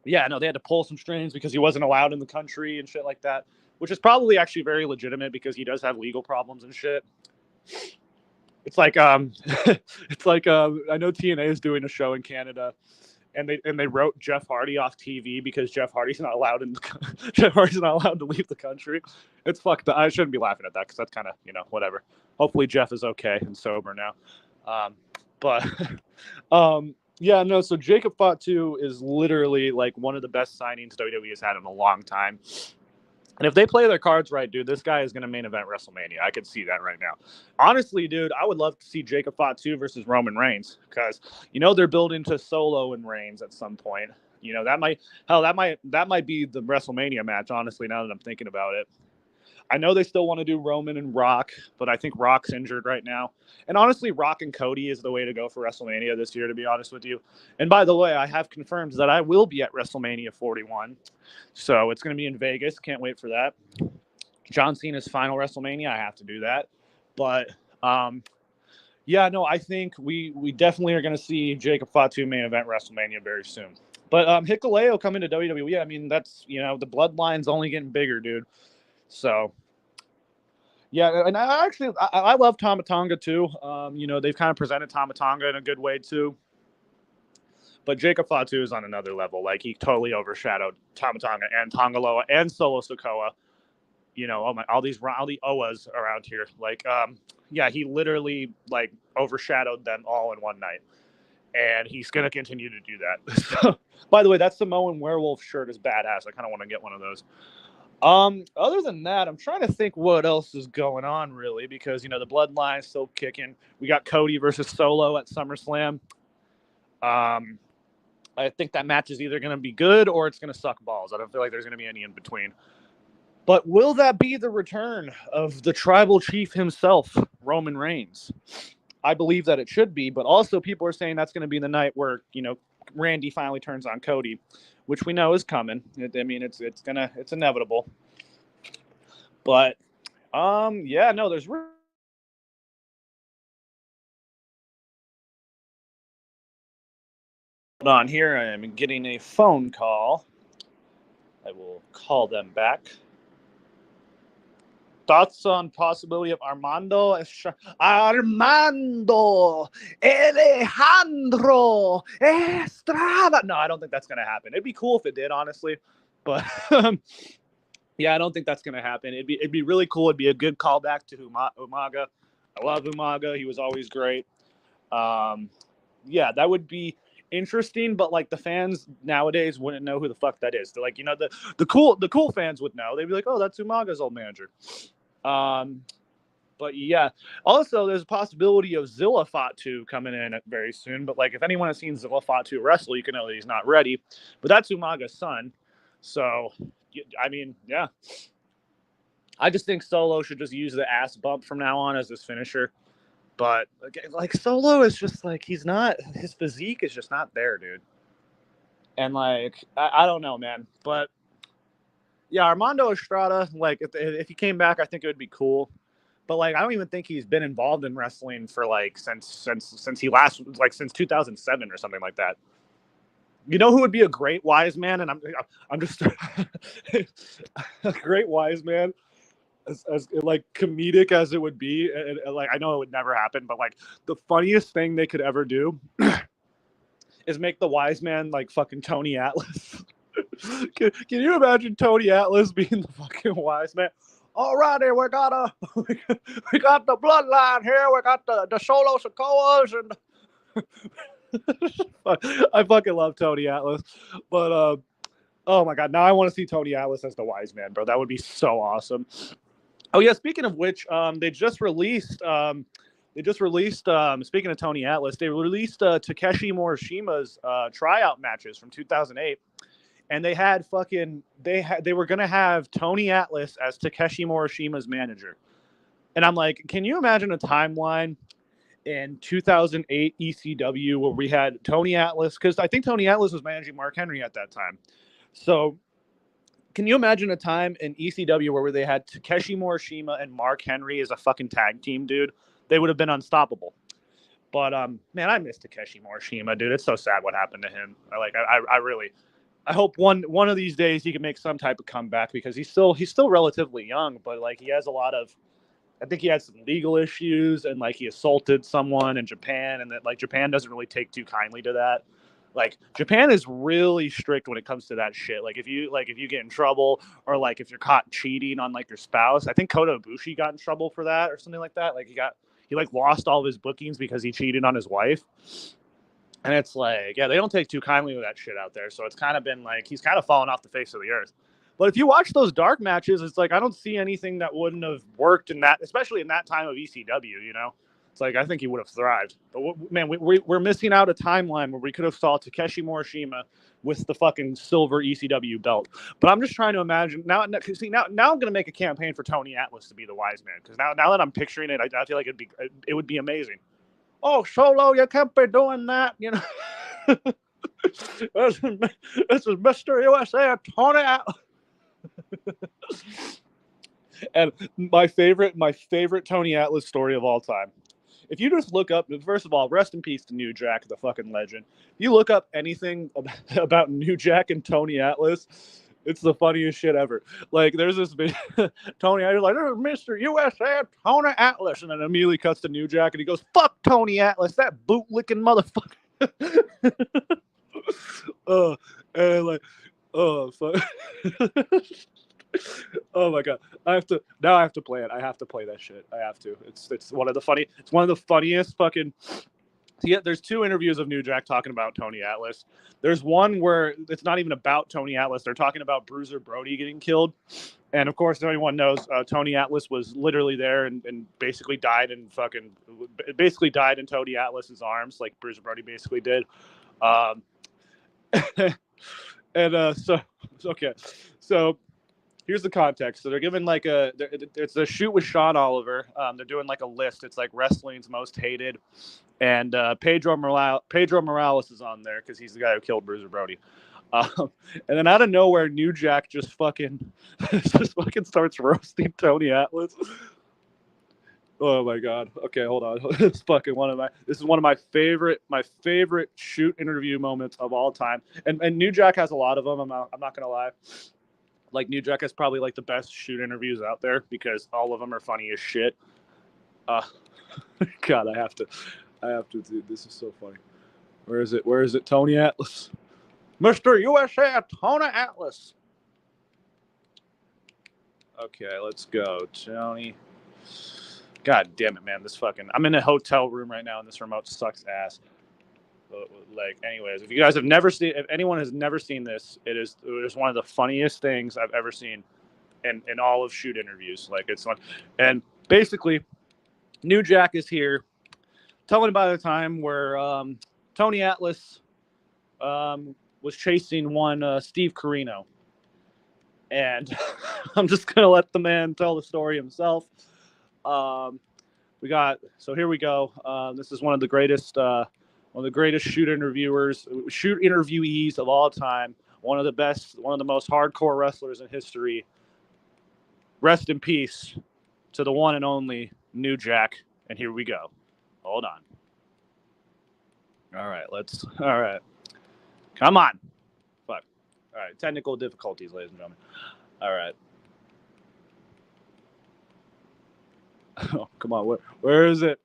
yeah, no, they had to pull some strings because he wasn't allowed in the country and shit like that, which is probably actually very legitimate because he does have legal problems and shit. It's like I know TNA is doing a show in Canada, and they wrote Jeff Hardy off TV because Jeff Hardy's not allowed to leave the country. It's fucked up. I shouldn't be laughing at that because that's kind of, whatever. Hopefully Jeff is okay and sober now. Yeah, no. So Jacob Fatu is literally like one of the best signings WWE has had in a long time. And if they play their cards right, dude, this guy is going to main event WrestleMania. I could see that right now. Honestly, dude, I would love to see Jacob Fatu versus Roman Reigns because, they're building to Solo and Reigns at some point. That might be the WrestleMania match, honestly, now that I'm thinking about it. I know they still want to do Roman and Rock, but I think Rock's injured right now. And honestly, Rock and Cody is the way to go for WrestleMania this year, to be honest with you. And by the way, I have confirmed that I will be at WrestleMania 41. So it's going to be in Vegas. Can't wait for that. John Cena's final WrestleMania. I have to do that. But, yeah, no, I think we definitely are going to see Jacob Fatu main event WrestleMania very soon. But Hikuleo coming to WWE, I mean, that's, the bloodline's only getting bigger, dude. So, yeah, and I love Tama Tonga too. They've kind of presented Tama Tonga in a good way too. But Jacob Fatu is on another level. Like, he totally overshadowed Tama Tonga and Tongaloa and Solo Sikoa. All the Owas around here. Like, yeah, he literally like overshadowed them all in one night. And he's going to continue to do that. So, by the way, that Samoan werewolf shirt is badass. I kind of want to get one of those. Other than that, I'm trying to think what else is going on really, because, the bloodline is still kicking. We got Cody versus Solo at SummerSlam. I think that match is either going to be good or it's going to suck balls. I don't feel like there's going to be any in between. But will that be the return of the tribal chief himself, Roman Reigns? I believe that it should be, but also people are saying that's going to be the night where, Randy finally turns on Cody, which we know is coming. I mean, it's inevitable. But yeah, no, there's hold on here. I am getting a phone call. I will call them back. Thoughts on possibility of Armando Alejandro Estrada? No, I don't think that's going to happen. It'd be cool if it did, honestly. But yeah, I don't think that's going to happen. It'd be really cool. It'd be a good callback to Umaga. I love Umaga. He was always great. Yeah, that would be interesting, but like the fans nowadays wouldn't know who the fuck that is. They're like, the cool fans would know. They'd be like, oh, that's Umaga's old manager. But yeah, also there's a possibility of Zilla Fatu coming in very soon. But like, if anyone has seen Zilla Fatu wrestle, you can know that he's not ready. But that's Umaga's son. So, I mean, yeah. I just think Solo should just use the ass bump from now on as his finisher. But like Solo is just like, his physique is just not there, dude. And like, I don't know, man. But yeah, Armando Estrada, like if he came back, I think it would be cool. But like, I don't even think he's been involved in wrestling for like since he last, like since 2007 or something like that. You know who would be a great wise man? And I'm just a great wise man. As like comedic as it would be, and like I know it would never happen, but like the funniest thing they could ever do is make the wise man like fucking Tony Atlas. Can you imagine Tony Atlas being the fucking wise man? Alrighty, we got the bloodline here. We got the Solo Sokoas, and I fucking love Tony Atlas, but oh my god, now I want to see Tony Atlas as the wise man, bro. That would be so awesome. Oh yeah, speaking of which, they just released. Speaking of Tony Atlas, they released Takeshi Morishima's tryout matches from 2008, and they were gonna have Tony Atlas as Takeshi Morishima's manager, and I'm like, can you imagine a timeline in 2008 ECW where we had Tony Atlas, because I think Tony Atlas was managing Mark Henry at that time, so. Can you imagine a time in ECW where they had Takeshi Morishima and Mark Henry as a fucking tag team, dude? They would have been unstoppable. But man, I miss Takeshi Morishima, dude. It's so sad what happened to him. I really, I hope one of these days he can make some type of comeback, because he's still relatively young, but like he has a lot of. I think he had some legal issues, and like he assaulted someone in Japan, and that like Japan doesn't really take too kindly to that. Like Japan is really strict when it comes to that shit. Like if you get in trouble, or like if you're caught cheating on like your spouse, I think Kota Ibushi got in trouble for that or something like that. Like he lost all of his bookings because he cheated on his wife. And it's like, yeah, they don't take too kindly with that shit out there. So it's kind of been like he's kind of fallen off the face of the earth. But if you watch those dark matches, it's like I don't see anything that wouldn't have worked in that, especially in that time of ECW, you know? It's like I think he would have thrived. But man, we're missing out a timeline where we could have saw Takeshi Morishima with the fucking silver ECW belt. But I'm just trying to imagine now. See, now I'm going to make a campaign for Tony Atlas to be the wise man, because now that I'm picturing it, I feel like it would be amazing. Oh, Solo, you can't be doing that, you know. This is Mr. USA Tony Atlas. And my favorite Tony Atlas story of all time. If you just look up, first of all, rest in peace to New Jack, the fucking legend. If you look up anything about New Jack and Tony Atlas, it's the funniest shit ever. Like, there's this Tony Atlas, like, there's Mr. USA Tony Atlas, and then immediately cuts to New Jack, and he goes, "Fuck Tony Atlas, that boot-licking motherfucker." And like, oh, fuck. Oh my god! I have to play it. I have to play that shit. I have to. It's one of the funniest fucking. Yeah, there's two interviews of New Jack talking about Tony Atlas. There's one where it's not even about Tony Atlas. They're talking about Bruiser Brody getting killed, and of course, everyone knows Tony Atlas was literally there and basically died in Tony Atlas's arms, like Bruiser Brody basically did. And so okay, so. Here's the context. So they're given like it's a shoot with Sean Oliver. They're doing like a list. It's like wrestling's most hated, and Pedro Morales is on there because he's the guy who killed Bruiser Brody. And then out of nowhere, New Jack just fucking starts roasting Tony Atlas. Oh my god. Okay, hold on. This is one of my favorite shoot interview moments of all time. And New Jack has a lot of them. I'm not gonna lie. Like, New Jack is probably like the best shoot interviews out there because all of them are funny as shit. God, I have to, dude, this is so funny. Where is it? Tony Atlas. Mr. USA Tony Atlas. Okay, let's go. Tony. God damn it, man. I'm in a hotel room right now and this remote sucks ass. Like, anyways, if anyone has never seen this, it is one of the funniest things I've ever seen in all of shoot interviews. Like, it's fun. And basically, New Jack is here telling about a time where Tony Atlas was chasing one Steve Corino. And I'm just going to let the man tell the story himself. So here we go. This is one of the greatest shoot interviewees of all time. One of the most hardcore wrestlers in history. Rest in peace to the one and only New Jack. And here we go. Hold on. All right. Come on. Fuck. All right. Technical difficulties, ladies and gentlemen. All right. Oh, come on. Where is it?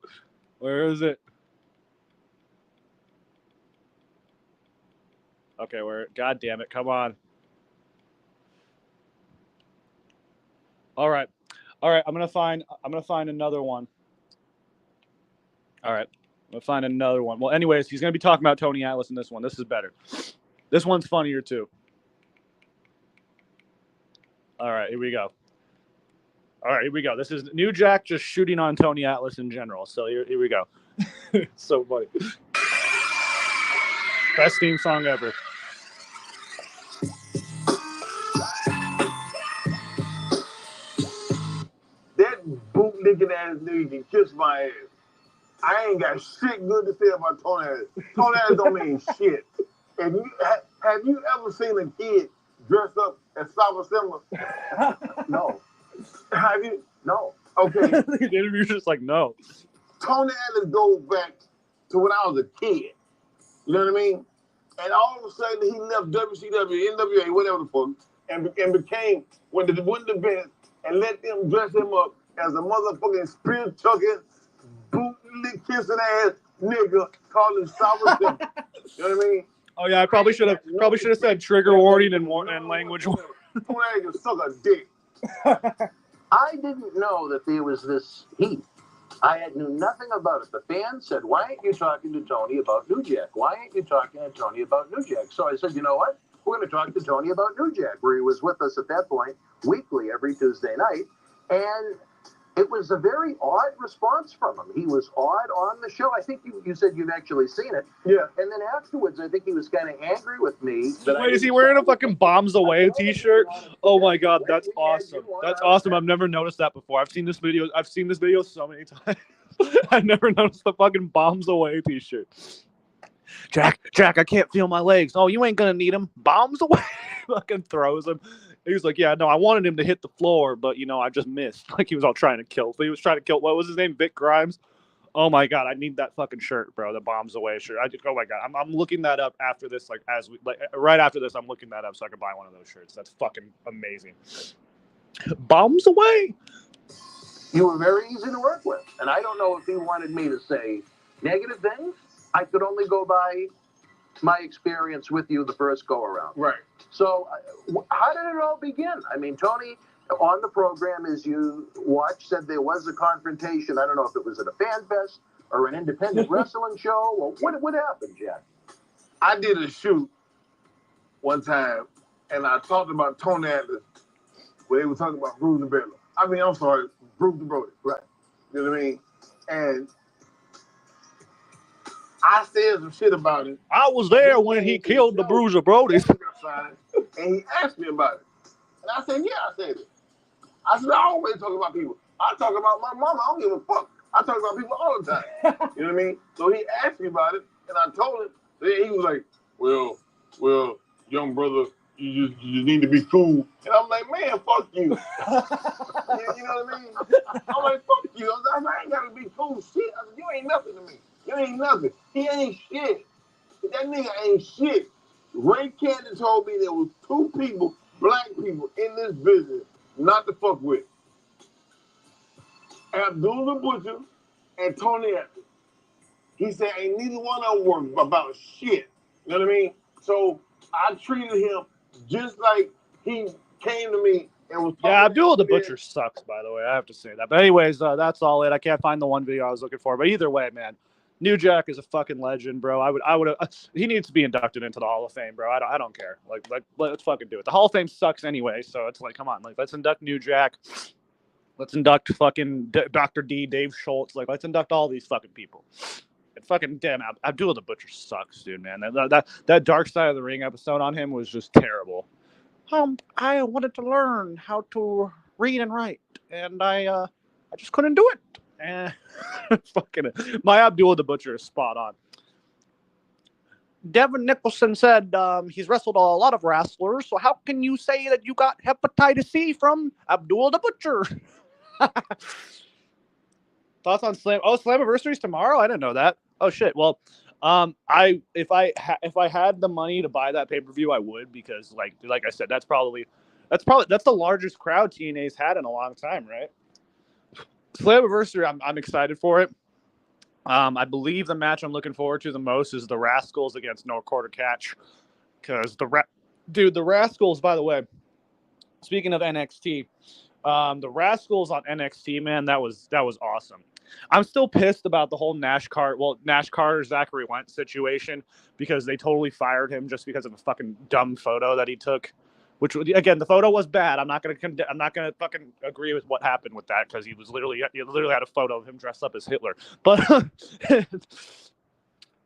Okay, God damn it, come on. All right, I'm gonna find another one. All right, We'll find another one. Well, anyways, he's going to be talking about Tony Atlas in this one. This is better. This one's funnier, too. All right, here we go. This is New Jack just shooting on Tony Atlas in general. So here we go. So funny. Best theme song ever. That bootlicking ass nigga can kiss my ass. I ain't got shit good to say about Tony Atlas. Tony Atlas don't mean shit. And have you ever seen a kid dressed up as Saba Simba? No. Have you? No. Okay. The interview's just like, no. Tony Atlas goes back to when I was a kid. You know what I mean? And all of a sudden he left WCW, NWA, whatever the fuck, and became went to the band and let them dress him up as a motherfucking spear chucking, bootlick kissing ass nigga called him Saba Simba. You know what I mean? Oh yeah, I probably should have said trigger warning and language. Tony Atlas can suck a dick. I didn't know that there was this heat. I knew nothing about it. The fans said, why ain't you talking to Tony about New Jack? Why ain't you talking to Tony about New Jack? So I said, you know what? We're going to talk to Tony about New Jack, where he was with us at that point weekly every Tuesday night. And it was a very odd response from him. He was odd on the show. I think you said you've actually seen it. Yeah. And then afterwards, I think he was kind of angry with me. Wait, is he wearing a fucking Bombs Away t-shirt? Oh my god, that's awesome. That's awesome. I've never noticed that before. I've seen this video so many times. I've never noticed the fucking Bombs Away t-shirt. Jack, I can't feel my legs. Oh, you ain't gonna need them. Bombs Away. Fucking throws him. He was like, yeah, no, I wanted him to hit the floor, but, I just missed. Like, he was all trying to kill. He was trying to kill, what was his name? Vic Grimes? Oh, my God, I need that fucking shirt, bro, the Bombs Away shirt. Oh, my God, I'm looking that up after this, right after this, I'm looking that up so I can buy one of those shirts. That's fucking amazing. Bombs Away? You were very easy to work with. And I don't know if he wanted me to say negative things. I could only go by my experience with you the first go-around. Right. So how did it all begin? I mean, Tony, on the program, as you watched, said there was a confrontation. I don't know if it was at a fan fest or an independent wrestling show. Or what happened, Jack? I did a shoot one time, and I talked about Tony Atlas, where they were talking about Bruce the Brody. Bruce the Brody. Right. You know what I mean? And I said some shit about it. I was there when he killed the Bruiser Brody. And he asked me about it. And I said, yeah, I said it. I said, I always talk about people. I talk about my mama. I don't give a fuck. I talk about people all the time. You know what I mean? So he asked me about it, and I told him. Then he was like, well, young brother, you need to be cool. And I'm like, man, fuck you. You know what I mean? I'm like, fuck you. I ain't got to be cool. Shit. I said, you ain't nothing to me. You ain't nothing. He ain't shit. That nigga ain't shit. Ray Cannon told me there was 2 people, black people, in this business not to fuck with. Abdul the Butcher and Tony Atlas. He said ain't neither one of them were about shit. You know what I mean? So I treated him just like he came to me and was Yeah, Abdul the Butcher sucks, by the way. I have to say that. But anyways, that's all it. I can't find the one video I was looking for. But either way, man. New Jack is a fucking legend, bro. I would he needs to be inducted into the Hall of Fame, bro. I don't care. Like let's fucking do it. The Hall of Fame sucks anyway, so it's like, come on, like let's induct New Jack. Let's induct fucking Dr. D, Dave Schultz. Like let's induct all these fucking people. And fucking damn, Abdul the Butcher sucks, dude, man. That Dark Side of the Ring episode on him was just terrible. I wanted to learn how to read and write, and I just couldn't do it. And fucking my Abdul the Butcher is spot on. Devin Nicholson said he's wrestled a lot of wrestlers, so how can you say that you got hepatitis C from Abdul the Butcher? Thoughts on Slam? Oh, Slammiversary's tomorrow. I didn't know that. Oh shit. Well, if I had the money to buy that pay-per-view, I would, because like I said, that's the largest crowd TNA's had in a long time, right? Slammiversary, I'm excited for it. I believe the match I'm looking forward to the most is the Rascals against No Quarter Catch, because the Rascals, by the way, speaking of NXT, the Rascals on NXT, man, that was awesome. I'm still pissed about the whole Nash Carter Zachary Wentz situation because they totally fired him just because of a fucking dumb photo that he took. Which again, the photo was bad. I'm not gonna fucking agree with what happened with that because he literally had a photo of him dressed up as Hitler. But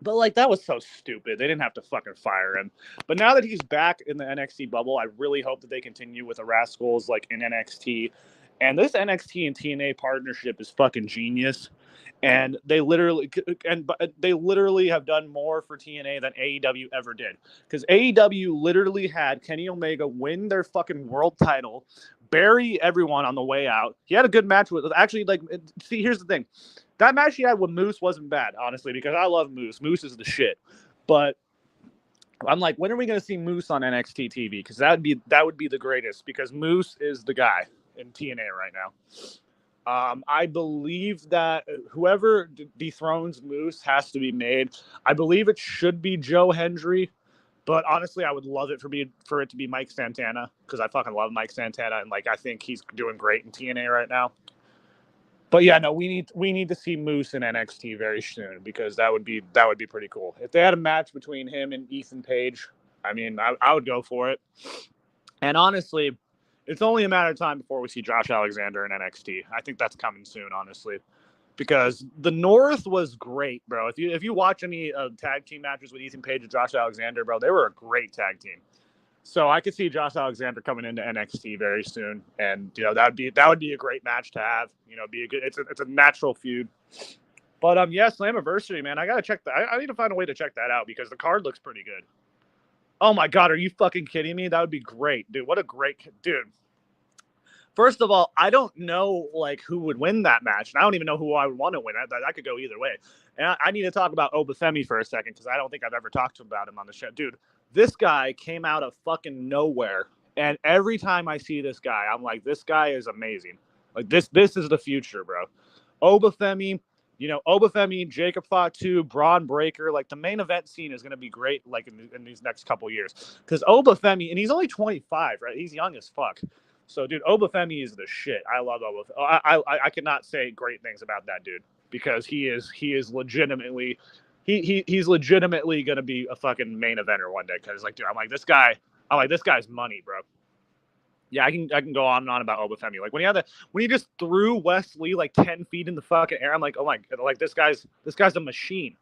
but like that was so stupid. They didn't have to fucking fire him. But now that he's back in the NXT bubble, I really hope that they continue with the Rascals like in NXT. And this NXT and TNA partnership is fucking genius. And they literally have done more for TNA than AEW ever did. Because AEW literally had Kenny Omega win their fucking world title, bury everyone on the way out. He had a good match with actually like. See, here's the thing. That match he had with Moose wasn't bad, honestly, because I love Moose. Moose is the shit. But I'm like, when are we going to see Moose on NXT TV? Because that would be the greatest. Because Moose is the guy in TNA right now. I believe that whoever dethrones Moose has to be made. I believe it should be Joe Hendry, but honestly, I would love it for it to be Mike Santana because I fucking love Mike Santana and like I think he's doing great in TNA right now. But yeah, no, we need to see Moose in NXT very soon because that would be pretty cool. If they had a match between him and Ethan Page, I mean, I would go for it. And honestly, it's only a matter of time before we see Josh Alexander in NXT. I think that's coming soon, honestly, because the North was great, bro. If you watch any tag team matches with Ethan Page and Josh Alexander, bro, they were a great tag team. So I could see Josh Alexander coming into NXT very soon, and you know that would be a great match to have. You know, be a good. It's a natural feud. But yeah, Slammiversary, man, I gotta check that. I need to find a way to check that out because the card looks pretty good. Oh my god, are you fucking kidding me? That would be great, dude. What a great dude. First of all, I don't know like who would win that match, and I don't even know who I would want to win. That could go either way. And I need to talk about Obafemi for a second because I don't think I've ever talked about him on the show, dude. This guy came out of fucking nowhere, and every time I see this guy, I'm like, this guy is amazing. Like this is the future, bro. Obafemi, Obafemi, Jacob Fatu, Braun Breaker, like the main event scene is going to be great, like in these next couple years. Because Obafemi, and he's only 25, right? He's young as fuck. So, dude, Obafemi is the shit. I love Obafemi. I cannot say great things about that dude because he is legitimately he's legitimately gonna be a fucking main eventer one day. Because like, dude, I'm like this guy's money, bro. Yeah, I can go on and on about Obafemi. Like when he just threw Wesley like 10 feet in the fucking air, I'm like, oh my god, like this guy's a machine.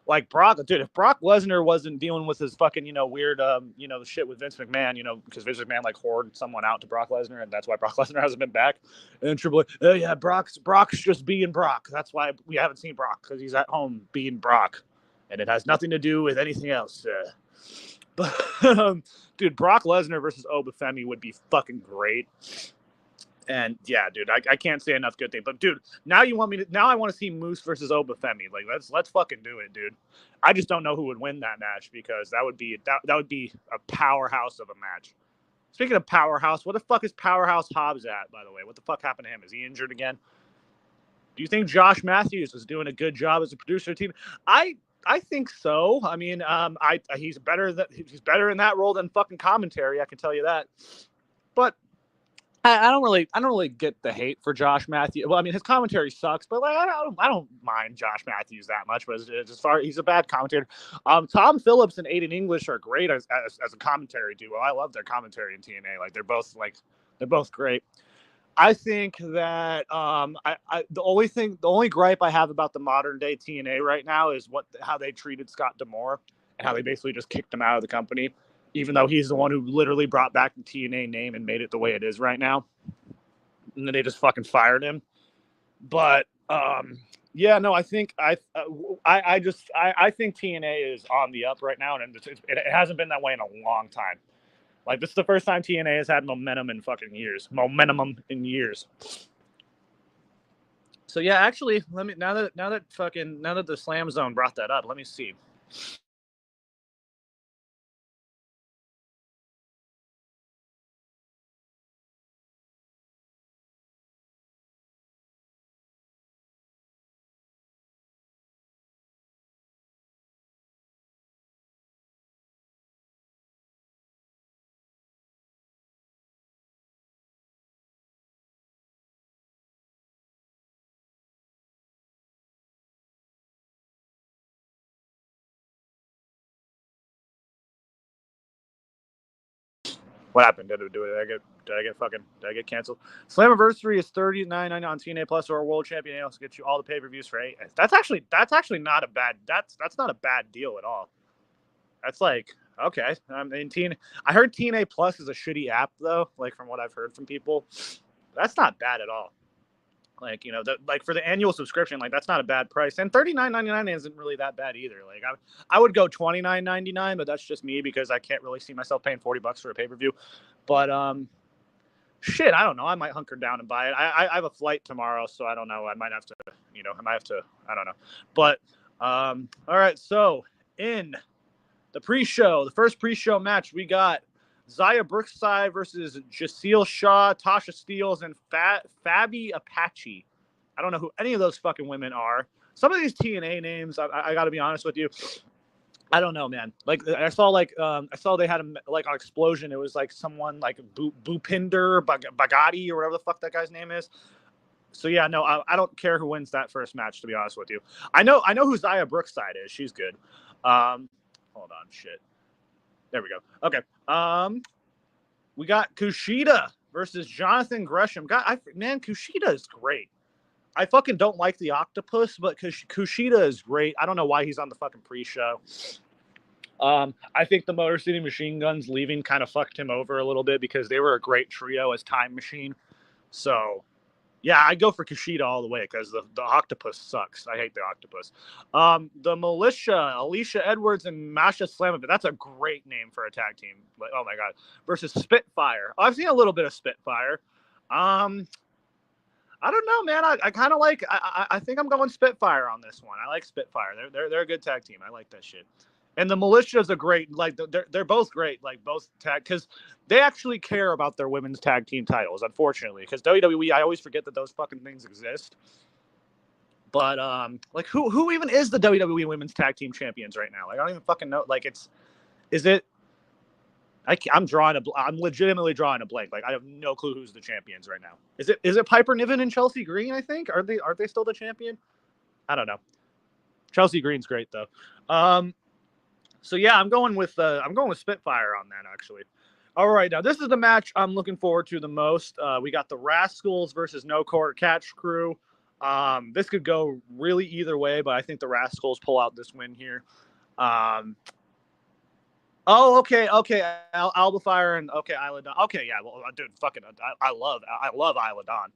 Like Brock, dude, if Brock Lesnar wasn't dealing with his fucking, weird, the shit with Vince McMahon, because Vince McMahon like hoarded someone out to Brock Lesnar, and that's why Brock Lesnar hasn't been back. And then Triple H, oh yeah, Brock's just being Brock. That's why we haven't seen Brock because he's at home being Brock, and it has nothing to do with anything else. But dude, Brock Lesnar versus Obafemi would be fucking great. And yeah, dude, I can't say enough good things. But dude, now I want to see Moose versus Obafemi. Like let's fucking do it, dude. I just don't know who would win that match because that would be a powerhouse of a match. Speaking of powerhouse, what the fuck is Powerhouse Hobbs at, by the way? What the fuck happened to him? Is he injured again? Do you think Josh Matthews was doing a good job as a producer team? I think so. I mean, he's better in that role than fucking commentary. I can tell you that. But I don't really get the hate for Josh Matthews. Well, I mean, his commentary sucks, but like I don't mind Josh Matthews that much. But as far he's a bad commentator. Tom Phillips and Aiden English are great as a commentary duo. I love their commentary in TNA. Like they're both great. I think that the only gripe I have about the modern day TNA right now is how they treated Scott D'Amore and how they basically just kicked him out of the company, even though he's the one who literally brought back the TNA name and made it the way it is right now. And then they just fucking fired him. But yeah, no, I think I think TNA is on the up right now, and it hasn't been that way in a long time. Like this is the first time TNA has had momentum in years. So yeah, actually, now that the Slam Zone brought that up, let me see. What happened? Did I get canceled? Slammiversary is $39.99 on TNA Plus or World Champion. It'll get you all the pay-per-views for 8. That's actually not a bad. That's not a bad deal at all. That's like okay. I mean, I heard TNA Plus is a shitty app though. Like from what I've heard from people, that's not bad at all. Like like for the annual subscription, like that's not a bad price. And $39.99 isn't really that bad either. Like I would go $29.99, but that's just me because I can't really see myself paying $40 for a pay-per-view. But shit, I don't know. I might hunker down and buy it. I have a flight tomorrow, so I don't know. I might have to. I don't know. But all right. So in the pre-show, the first pre-show match, we got Zaya Brookside versus Jaceel Shaw, Tasha Steelz, and Fabi Apache. I don't know who any of those fucking women are. Some of these TNA names, I got to be honest with you, I don't know, man. Like I saw they had an explosion. It was like someone like Bhupinder Bhagati or whatever the fuck that guy's name is. So yeah, no, I don't care who wins that first match. To be honest with you, I know who Zaya Brookside is. She's good. Hold on, shit. There we go. Okay. We got Kushida versus Jonathan Gresham. Man, Kushida is great. I fucking don't like the octopus, but Kushida is great. I don't know why he's on the fucking pre-show. I think the Motor City Machine Guns leaving kind of fucked him over a little bit because they were a great trio as Time Machine. So, yeah, I go for Kushida all the way because the octopus sucks. I hate the octopus. The Militia, Alicia Edwards and Masha Slamovich. That's a great name for a tag team. Like, oh my god. Versus Spitfire. I've seen a little bit of Spitfire. I don't know, man. I kind of like. I think I'm going Spitfire on this one. I like Spitfire. They're a good tag team. I like that shit. And the Militia's a great. Like they're both great. Like both tag because they actually care about their women's tag team titles. Unfortunately, because WWE, I always forget that those fucking things exist. But like who even is the WWE Women's Tag Team Champions right now? Like I don't even fucking know. Like is it? I'm legitimately drawing a blank. Like I have no clue who's the champions right now. Is it Piper Niven and Chelsea Green? I think aren't they still the champion? I don't know. Chelsea Green's great though. So yeah, I'm going with Spitfire on that actually. All right, now this is the match I'm looking forward to the most. We got the Rascals versus No Quarter Catch Crew. This could go really either way, but I think the Rascals pull out this win here. Oh, okay. Alba Fire and Isla Dawn. Okay, yeah. Well, dude, fucking, I love Isla Dawn.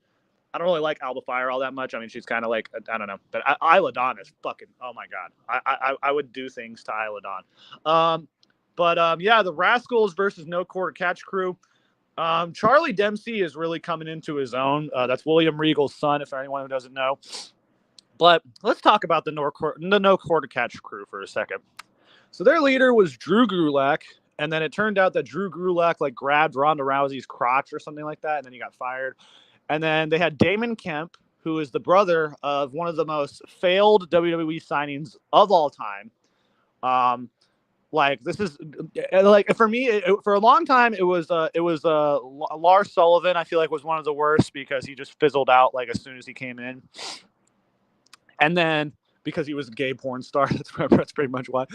I don't really like Alba Fire all that much. I mean, she's kind of like I don't know, but Isla Dawn is fucking. Oh my god, I would do things to Isla Dawn. Yeah, the Rascals versus No Quarter Catch Crew. Charlie Dempsey is really coming into his own. That's William Regal's son, if anyone who doesn't know. But let's talk about the No Quarter Catch Crew for a second. So their leader was Drew Gulak, and then it turned out that Drew Gulak like grabbed Ronda Rousey's crotch or something like that, and then he got fired. And then they had Damon Kemp, who is the brother of one of the most failed WWE signings of all time. Like this is like for me for a long time it was Lars Sullivan. I feel like was one of the worst because he just fizzled out like as soon as he came in, and then because he was a gay porn star. That's pretty much why.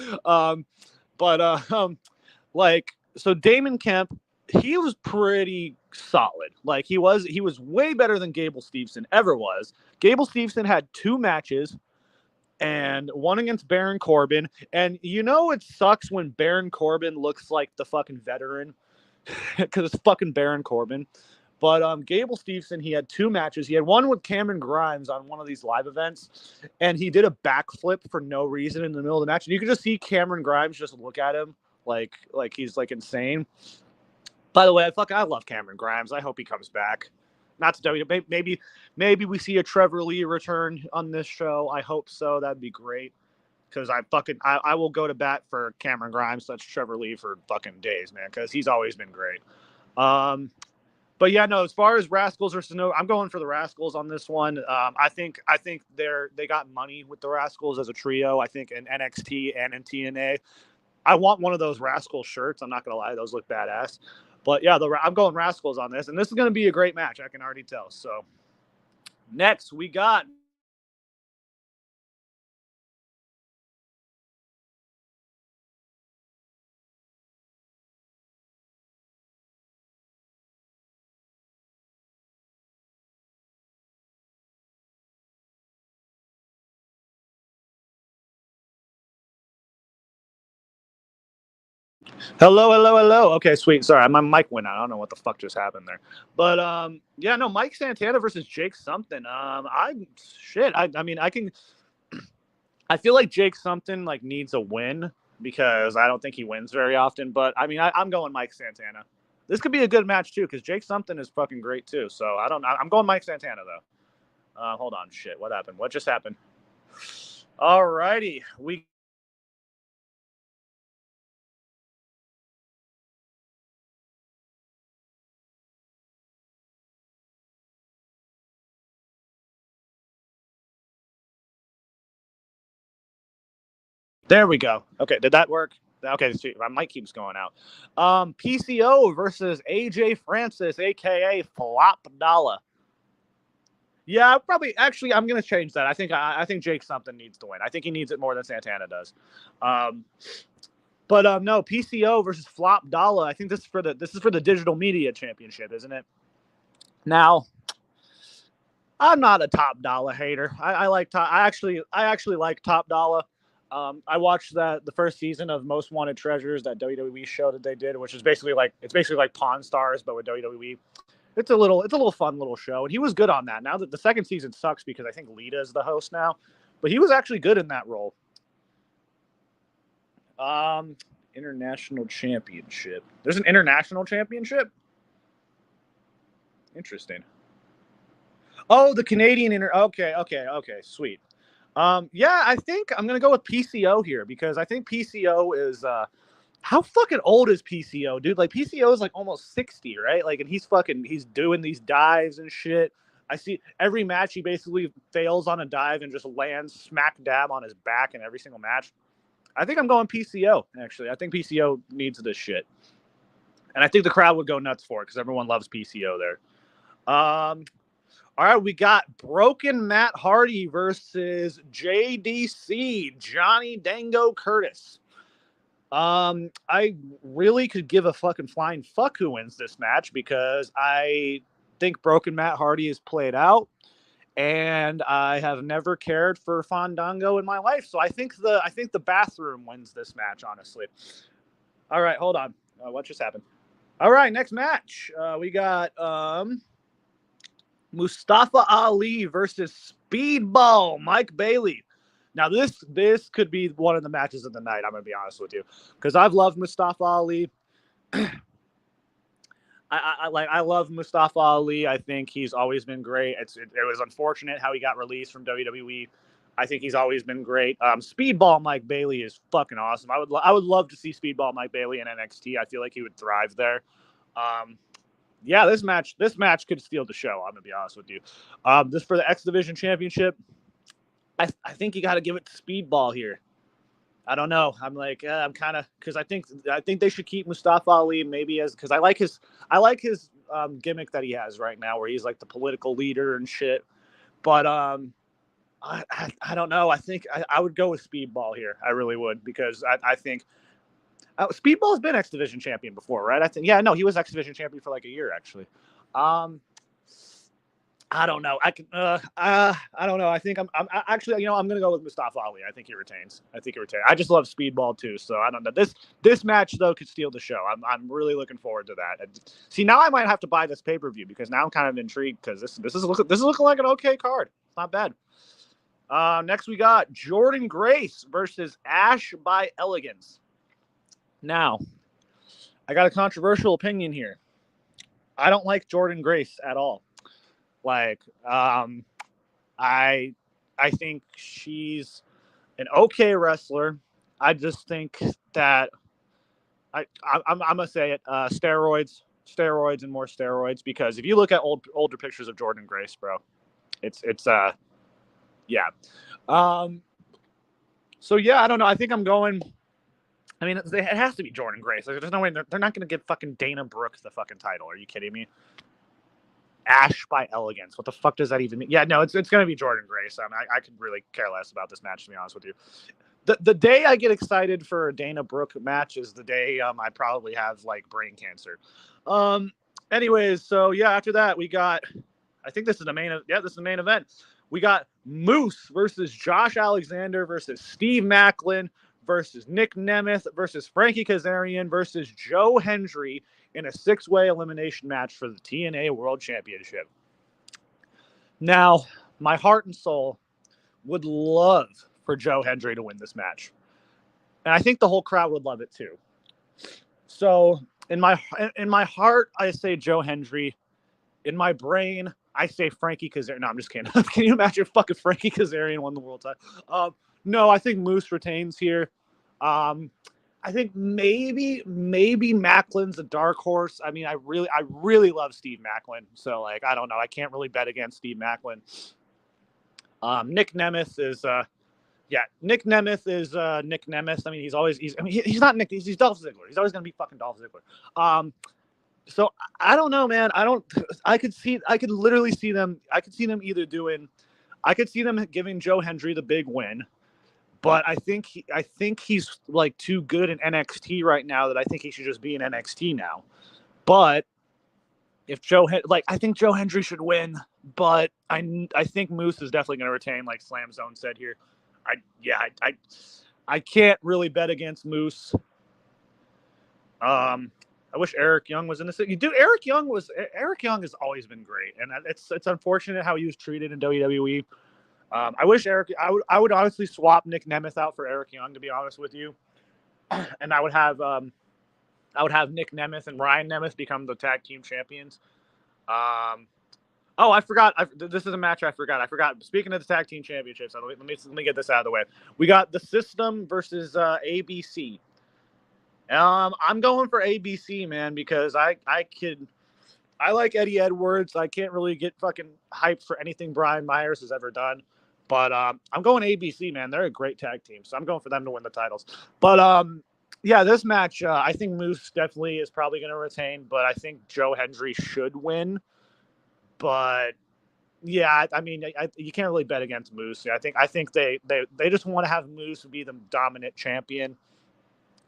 Like so Damon Kemp, he was pretty solid. Like he was way better than Gable Steveson ever was. Gable Steveson had 2 matches. And one against Baron Corbin. And it sucks when Baron Corbin looks like the fucking veteran because it's fucking Baron Corbin. But Gable Steveson, he had 2 matches. He had one with Cameron Grimes on one of these live events, and he did a backflip for no reason in the middle of the match. And you could just see Cameron Grimes just look at him like he's like insane. By the way, I love Cameron Grimes. I hope he comes back. Not to WWE. Maybe we see a Trevor Lee return on this show. I hope so. That'd be great. Because I will go to bat for Cameron Grimes, such Trevor Lee for fucking days, man. Because he's always been great. But yeah, no. As far as Rascals or Snow, I'm going for the Rascals on this one. I think they got money with the Rascals as a trio. I think in NXT and in TNA. I want one of those Rascals shirts. I'm not gonna lie, those look badass. But yeah, I'm going Rascals on this, and this is going to be a great match. I can already tell. So next we got Hello, hello, hello. Okay, sweet. Sorry, my mic went out. I don't know what the fuck just happened there. But yeah, no, Mike Santana versus Jake something. I mean, I feel like Jake something like needs a win because I don't think he wins very often. But I mean, I'm going Mike Santana. This could be a good match too because Jake something is fucking great too. So I don't. I'm going Mike Santana though. Hold on, shit. What happened? What just happened? Alrighty, we. There we go. Okay, did that work? Okay, see, my mic keeps going out. PCO versus AJ Francis, aka Flop Dollar. Yeah, probably. Actually, I'm gonna change that. I think Jake something needs to win. I think he needs it more than Santana does. Um, but no, PCO versus Flop Dollar. I think this is for the digital media championship, isn't it? Now, I'm not a Top Dollar hater. I like top. I actually like Top Dollar. I watched the first season of Most Wanted Treasures, that WWE show that they did, which is basically like Pawn Stars but with WWE. It's a little fun little show, and he was good on that. Now that the second season sucks because I think Lita is the host now, but he was actually good in that role. International Championship. There's an international championship. Interesting. Oh, the Canadian Okay, sweet. Yeah, I think I'm gonna go with PCO here because I think PCO is how fucking old is PCO, dude? Like PCO is like almost 60, right? Like, and he's doing these dives and shit. I see every match he basically fails on a dive and just lands smack dab on his back in every single match. I think I'm going PCO, actually. I think PCO needs this shit. And I think the crowd would go nuts for it because everyone loves PCO there. All right, we got Broken Matt Hardy versus JDC, Johnny Dango Curtis. I really could give a fucking flying fuck who wins this match because I think Broken Matt Hardy is played out, and I have never cared for Fandango in my life. So I think the bathroom wins this match, honestly. All right, hold on. What just happened? All right, next match. We got Mustafa Ali versus Speedball Mike Bailey. Now this could be one of the matches of the night. I'm gonna be honest with you because I've loved Mustafa Ali. I love Mustafa Ali. I think he's always been great. It was unfortunate how he got released from WWE. I think he's always been great. Speedball Mike Bailey is fucking awesome. I would love to see Speedball Mike Bailey in NXT. I feel like he would thrive there. Yeah, this match could steal the show. I'm gonna be honest with you. This for the X Division Championship. I think you got to give it to Speedball here. I don't know. I'm like I'm kind of because I think they should keep Mustafa Ali maybe as because I like his gimmick that he has right now where he's like the political leader and shit. But I don't know. I think I would go with Speedball here. I really would because I think Speedball's been X Division champion before, right? I think no, he was X Division champion for like a year actually. I don't know. I don't know. I think I'm actually, I'm going to go with Mustafa Ali. I think he retains. I just love Speedball too. So I don't know. This match though could steal the show. I'm really looking forward to that. See, now I might have to buy this pay-per-view because now I'm kind of intrigued because this is looking like an okay card. It's not bad. Next we got Jordan Grace versus Ash by Elegance. Now, I got a controversial opinion here. I don't like Jordan Grace at all. Like, I think she's an okay wrestler. I just think that I'm gonna say it. Steroids, and more steroids. Because if you look at older pictures of Jordan Grace, bro, it's yeah. So yeah, I don't know. I think I'm going. I mean, it has to be Jordan Grace. Like, there's no way they're not going to give fucking Dana Brooke the fucking title. Are you kidding me? Ash by Elegance. What the fuck does that even mean? Yeah, no, it's going to be Jordan Grace. I could really care less about this match, to be honest with you. The day I get excited for a Dana Brooke match is the day I probably have like brain cancer. Anyways, so yeah, after that we got. I think this is the main. Yeah, this is the main event. We got Moose versus Josh Alexander versus Steve Macklin versus Nick Nemeth versus Frankie Kazarian versus Joe Hendry in a 6-way elimination match for the TNA World Championship. Now, my heart and soul would love for Joe Hendry to win this match. And I think the whole crowd would love it too. So in my heart, I say Joe Hendry. In my brain, I say Frankie Kazarian. No, I'm just kidding. Can you imagine fucking Frankie Kazarian won the world title? No, I think Moose retains here. I think maybe Macklin's a dark horse. I mean, I really love Steve Macklin. So like, I don't know. I can't really bet against Steve Macklin. Nick Nemeth is Nick Nemeth is Nick Nemeth. I mean, he's not Nick. He's Dolph Ziggler. He's always gonna be fucking Dolph Ziggler. So I don't know, man. I could literally see them. I could see them giving Joe Hendry the big win. But I think he's like too good in NXT right now that I think he should just be in NXT now. But if I think Joe Hendry should win, but I think Moose is definitely going to retain, like Slam Zone said here. I can't really bet against Moose. I wish Eric Young was in this. Dude, Eric Young has always been great, and it's unfortunate how he was treated in WWE. I wish I would honestly swap Nick Nemeth out for Eric Young, to be honest with you, and I would have Nick Nemeth and Ryan Nemeth become the tag team champions. I forgot. This is a match I forgot. Speaking of the tag team championships, let me get this out of the way. We got the System versus ABC. I'm going for ABC, man, because I like Eddie Edwards. I can't really get fucking hyped for anything Brian Myers has ever done. But I'm going ABC, man. They're a great tag team, so I'm going for them to win the titles. But yeah, this match, I think Moose definitely is probably going to retain, but I think Joe Hendry should win. But yeah, I mean, you can't really bet against Moose. I think they just want to have Moose be the dominant champion,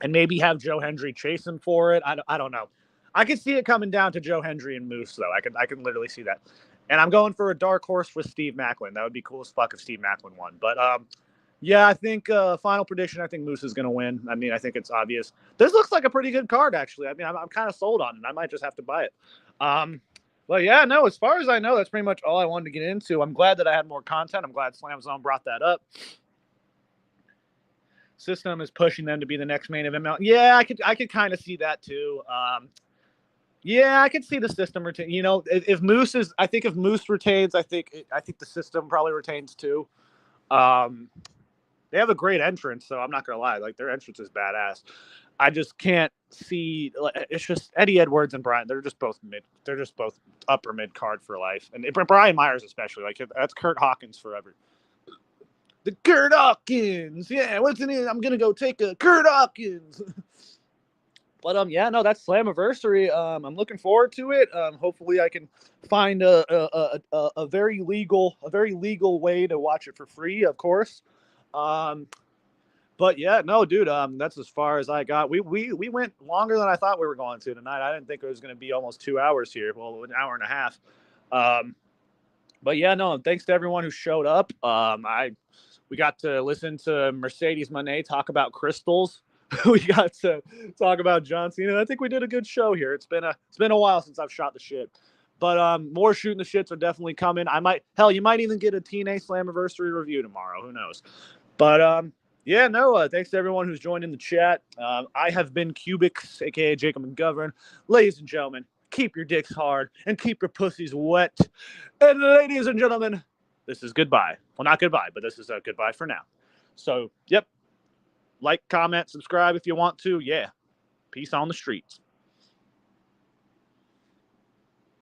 and maybe have Joe Hendry chase him for it. I don't know. I could see it coming down to Joe Hendry and Moose, though. I can literally see that. And I'm going for a dark horse with Steve Macklin. That would be cool as fuck if Steve Macklin won. But yeah, I think final prediction, I think Moose is going to win. I mean, I think it's obvious. This looks like a pretty good card, actually. I mean, I'm kind of sold on it. I might just have to buy it. But yeah, no, as far as I know, that's pretty much all I wanted to get into. I'm glad that I had more content. I'm glad Slam Zone brought that up. System is pushing them to be the next main event. Yeah, I could kind of see that too. Yeah, I could see the System retain. You know, if Moose retains, I think the System probably retains too. They have a great entrance, so I'm not gonna lie. Like, their entrance is badass. I just can't see. It's just Eddie Edwards and Brian. They're just both upper mid card for life, and Brian Myers especially. Like, that's Kurt Hawkins forever. The Kurt Hawkins, yeah. What's in it? I'm gonna go take a Kurt Hawkins. But yeah, no, that's Slammiversary. I'm looking forward to it. Hopefully, I can find a very legal way to watch it for free, of course. But yeah, no, dude, that's as far as I got. We went longer than I thought we were going to tonight. I didn't think it was going to be almost 2 hours here. Well, an hour and a half. But yeah, no, thanks to everyone who showed up. We got to listen to Mercedes Mone talk about crystals. We got to talk about John Cena. I think we did a good show here. It's been a while since I've shot the shit. But more shooting the shits are definitely coming. You might even get a TNA Slammiversary review tomorrow. Who knows? But yeah, no, thanks to everyone who's joined in the chat. I have been Cubics, aka Jacob McGovern. Ladies and gentlemen, keep your dicks hard and keep your pussies wet. And ladies and gentlemen, this is goodbye. Well, not goodbye, but this is a goodbye for now. So, yep. Like, comment, subscribe if you want to. Yeah. Peace on the streets.